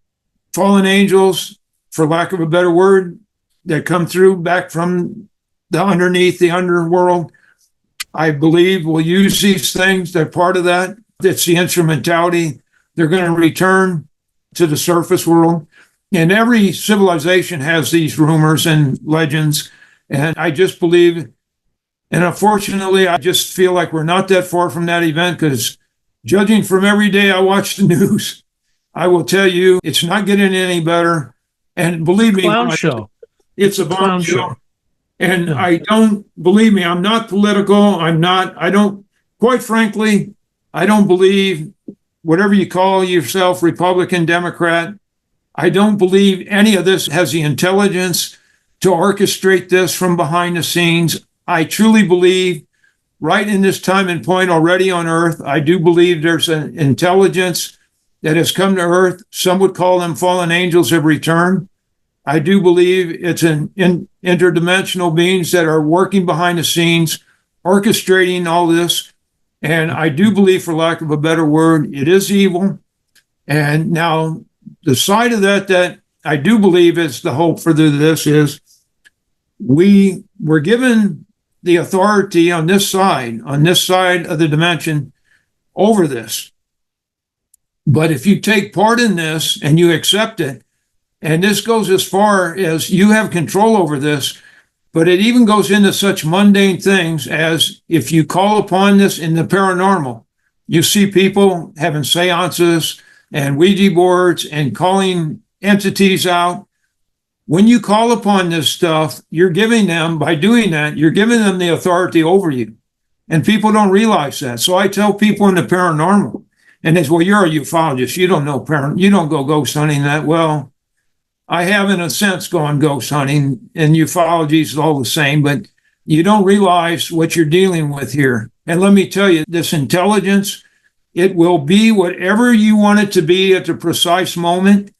fallen angels, for lack of a better word, that come through back from the underneath, the underworld, I believe will use these things. They're part of that. It's the instrumentality. They're going to return to the surface world. And every civilization has these rumors and legends. And I just believe, and unfortunately, I just feel like we're not that far from that event, because judging from every day I watch the news, I will tell you it's not getting any better. And believe me, it's a bomb show. And I don't, believe me, I'm not political. Quite frankly, I don't believe, whatever you call yourself, Republican, Democrat, I don't believe any of this has the intelligence to orchestrate this from behind the scenes. I truly believe right in this time and point already on Earth, I do believe there's an intelligence that has come to Earth. Some would call them fallen angels have returned. I do believe it's an interdimensional beings that are working behind the scenes, orchestrating all this. And I do believe, for lack of a better word, it is evil. And now the side of that I do believe is the hope for this is we were given the authority on this side of the dimension over this. But if you take part in this and you accept it, and this goes as far as you have control over this, but it even goes into such mundane things as if you call upon this in the paranormal, You see people having seances and Ouija boards and calling entities out. When you call upon this stuff, you're giving them, by doing that, you're giving them the authority over you. And people don't realize that. So I tell people in the paranormal, and they say, well, you're a ufologist. You don't know you don't go ghost hunting that. Well, I have, in a sense, gone ghost hunting, and ufology is all the same, but you don't realize what you're dealing with here. And let me tell you, this intelligence, it will be whatever you want it to be at the precise moment.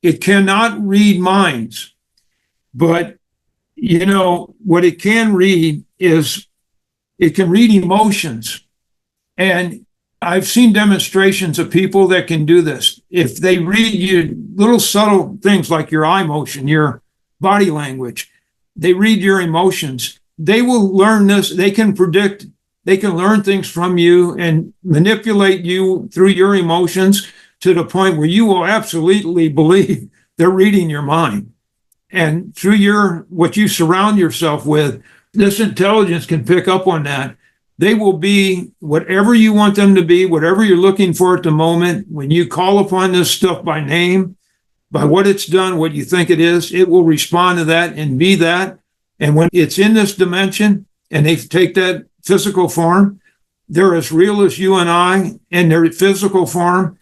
It cannot read minds, but what it can read is it can read emotions. And I've seen demonstrations of people that can do this. If they read you little subtle things like your eye motion, your body language, they read your emotions, they will learn this. They can predict, they can learn things from you and manipulate you through your emotions to the point where you will absolutely believe they're reading your mind. And through what you surround yourself with, this intelligence can pick up on that. They will be whatever you want them to be, whatever you're looking for at the moment. When you call upon this stuff by name, by what it's done, what you think it is, it will respond to that and be that. And when it's in this dimension and they take that physical form, they're as real as you and I in their physical form,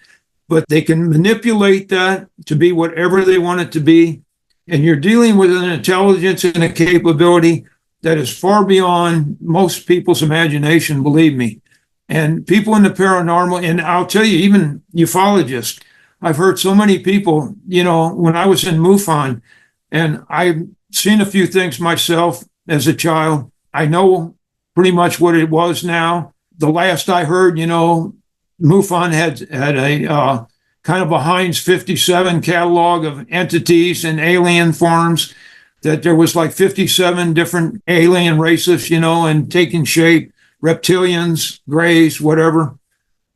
but they can manipulate that to be whatever they want it to be. And you're dealing with an intelligence and a capability that is far beyond most people's imagination, believe me. And people in the paranormal, and I'll tell you, even ufologists, I've heard so many people, when I was in MUFON, and I've seen a few things myself as a child. I know pretty much what it was now. The last I heard, MUFON had a kind of a Heinz 57 catalog of entities and alien forms, that there was like 57 different alien races, and taking shape, reptilians, grays, whatever.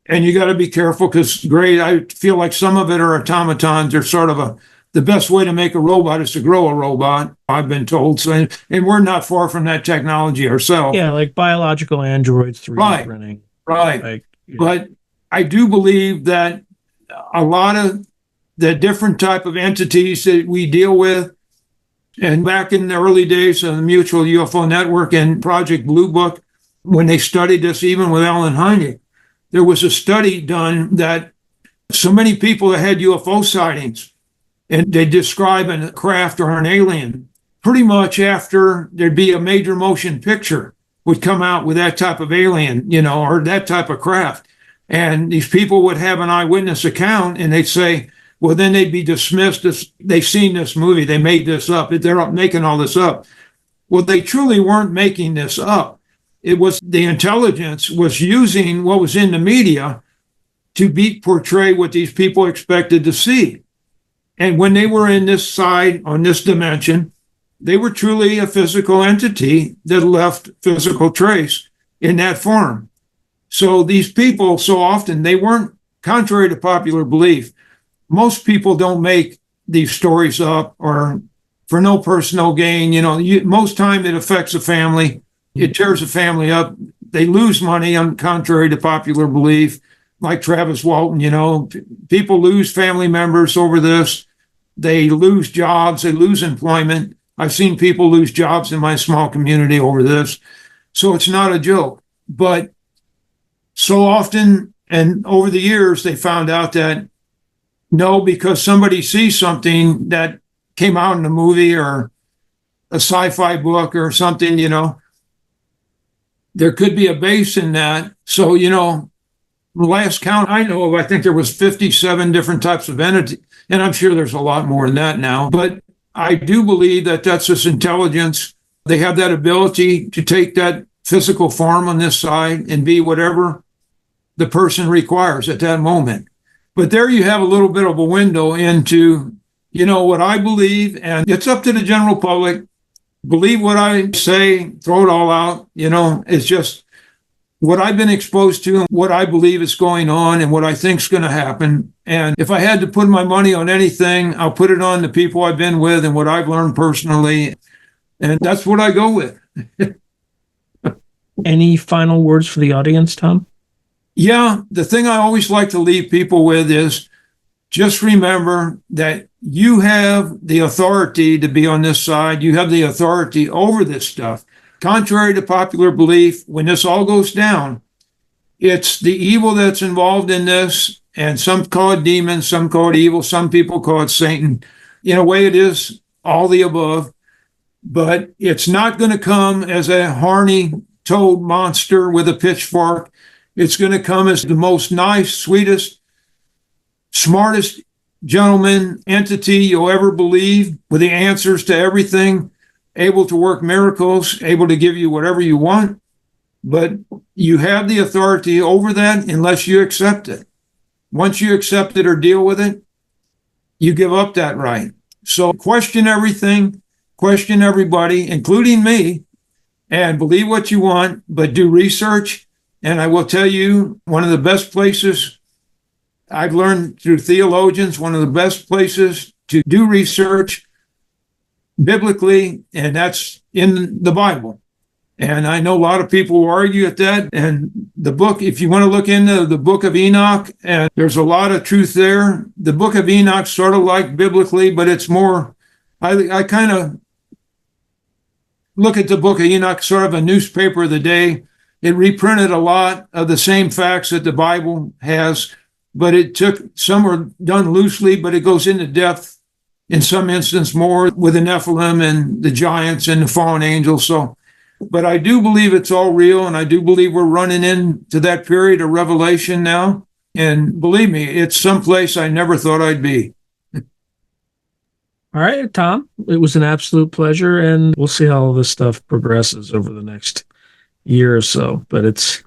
And you got to be careful because gray, I feel like some of it are automatons. They're sort of the best way to make a robot is to grow a robot, I've been told. So, and we're not far from that technology ourselves. Yeah, like biological androids, 3D printing. Right. But I do believe that a lot of the different type of entities that we deal with, and back in the early days of the Mutual UFO Network and Project Blue Book, when they studied this, even with Alan Hynek, there was a study done that so many people that had UFO sightings, and they describe a craft or an alien, pretty much after there'd be a major motion picture would come out with that type of alien, or that type of craft. And these people would have an eyewitness account, and they'd say, well, then they'd be dismissed as they've seen this movie, they made this up, they're making all this up. Well, they truly weren't making this up. It was the intelligence was using what was in the media to portray what these people expected to see. And when they were in this side, on this dimension, they were truly a physical entity that left physical trace in that form. So these people, so often, they weren't, contrary to popular belief, most people don't make these stories up or for no personal gain. Most time it affects a family. It tears a family up. They lose money, on contrary to popular belief, like Travis Walton. People lose family members over this. They lose jobs. They lose employment. I've seen people lose jobs in my small community over this. So it's not a joke. But so often, and over the years, they found out that no, because somebody sees something that came out in a movie or a sci-fi book or something, there could be a base in that. So, the last count I know of, I think there was 57 different types of entity, and I'm sure there's a lot more than that now. But I do believe that that's this intelligence. They have that ability to take that physical form on this side and be whatever the person requires at that moment. But there you have a little bit of a window into, what I believe, and it's up to the general public. Believe what I say, throw it all out. It's just what I've been exposed to and what I believe is going on and what I think is going to happen. And if I had to put my money on anything, I'll put it on the people I've been with and what I've learned personally. And that's what I go with. Any final words for the audience, Tom? Yeah, the thing I always like to leave people with is just remember that you have the authority to be on this side. You have the authority over this stuff. Contrary to popular belief, when this all goes down, it's the evil that's involved in this, and some call it demons, some call it evil, some people call it Satan. In a way, it is all the above, but it's not going to come as a horny toad monster with a pitchfork. It's going to come as the most nice, sweetest, smartest gentleman entity you'll ever believe, with the answers to everything, able to work miracles, able to give you whatever you want. But you have the authority over that unless you accept it. Once you accept it or deal with it, you give up that right. So question everything, question everybody, including me, and believe what you want, but do research. And I will tell you, one of the best places I've learned through theologians, one of the best places to do research biblically, and that's in the Bible. And I know a lot of people will argue at that. And the book, if you want to look into the book of Enoch, and there's a lot of truth there. The book of Enoch sort of like biblically, but it's more, I kind of look at the book of Enoch sort of a newspaper of the day. It reprinted a lot of the same facts that the Bible has, but some were done loosely, but it goes into depth in some instance more with the Nephilim and the giants and the fallen angels. So, but I do believe it's all real, and I do believe we're running into that period of revelation now. And believe me, it's someplace I never thought I'd be. All right, Tom, it was an absolute pleasure, and we'll see how all this stuff progresses over the next year or so. But it's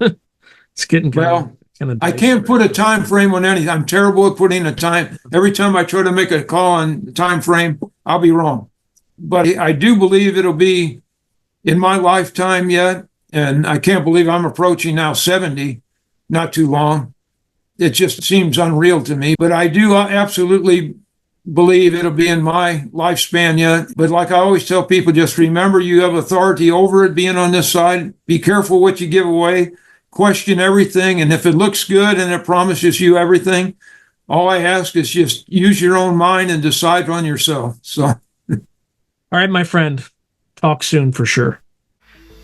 getting kind of I can't put a time frame on anything. I'm terrible at putting a time. Every time I try to make a call on the time frame, I'll be wrong. But I do believe it'll be in my lifetime yet. And I can't believe I'm approaching now 70, not too long. It just seems unreal to me. But I do absolutely believe it'll be in my lifespan yet. But like I always tell people, just remember you have authority over it being on this side. Be careful what you give away. Question everything. And if it looks good and it promises you everything, all I ask is just use your own mind and decide on yourself. So, all right, my friend, talk soon for sure.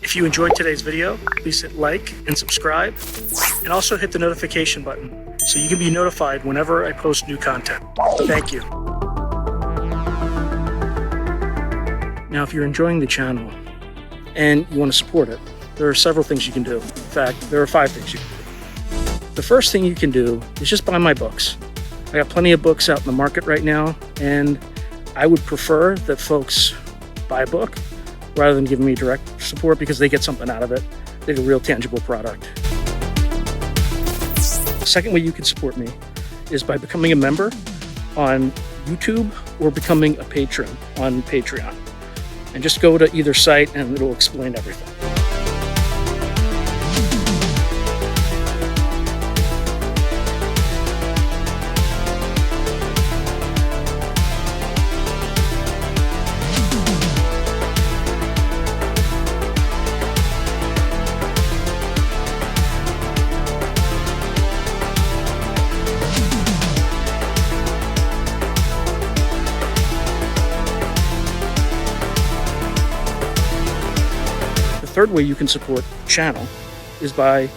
If you enjoyed today's video, please hit like and subscribe, and also hit the notification button so you can be notified whenever I post new content. Thank you. Now, if you're enjoying the channel and you want to support it, there are several things you can do. In fact, there are 5 things you can do. The first thing you can do is just buy my books. I got plenty of books out in the market right now, and I would prefer that folks buy a book rather than giving me direct support, because they get something out of it. They get a real tangible product. The second way you can support me is by becoming a member on YouTube or becoming a patron on Patreon. And just go to either site and it'll explain everything. The third way you can support the channel is by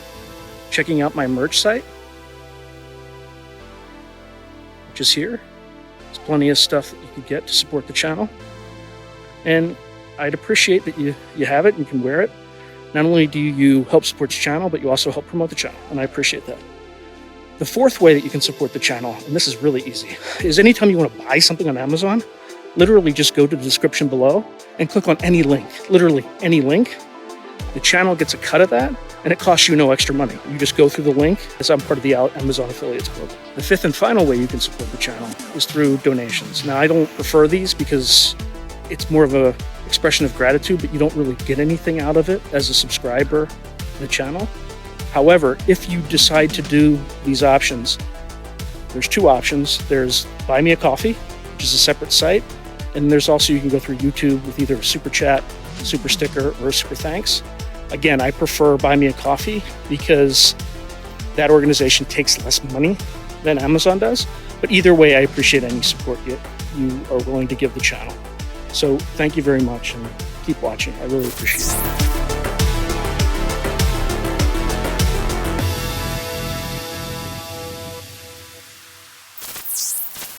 checking out my merch site, which is here. There's plenty of stuff that you can get to support the channel. And I'd appreciate that you have it and you can wear it. Not only do you help support the channel, but you also help promote the channel, and I appreciate that. The fourth way that you can support the channel, and this is really easy, is anytime you want to buy something on Amazon, literally just go to the description below and click on any link, literally any link. The channel gets a cut of that, and it costs you no extra money. You just go through the link, as I'm part of the Amazon Affiliates Club. The fifth and final way you can support the channel is through donations. Now, I don't prefer these because it's more of an expression of gratitude, but you don't really get anything out of it as a subscriber to the channel. However, if you decide to do these options, there's 2 options. There's Buy Me a Coffee, which is a separate site, and there's also, you can go through YouTube with either a super chat, super sticker, or a super thanks. Again, I prefer Buy Me a Coffee because that organization takes less money than Amazon does. But either way, I appreciate any support you are willing to give the channel. So thank you very much, and keep watching. I really appreciate it.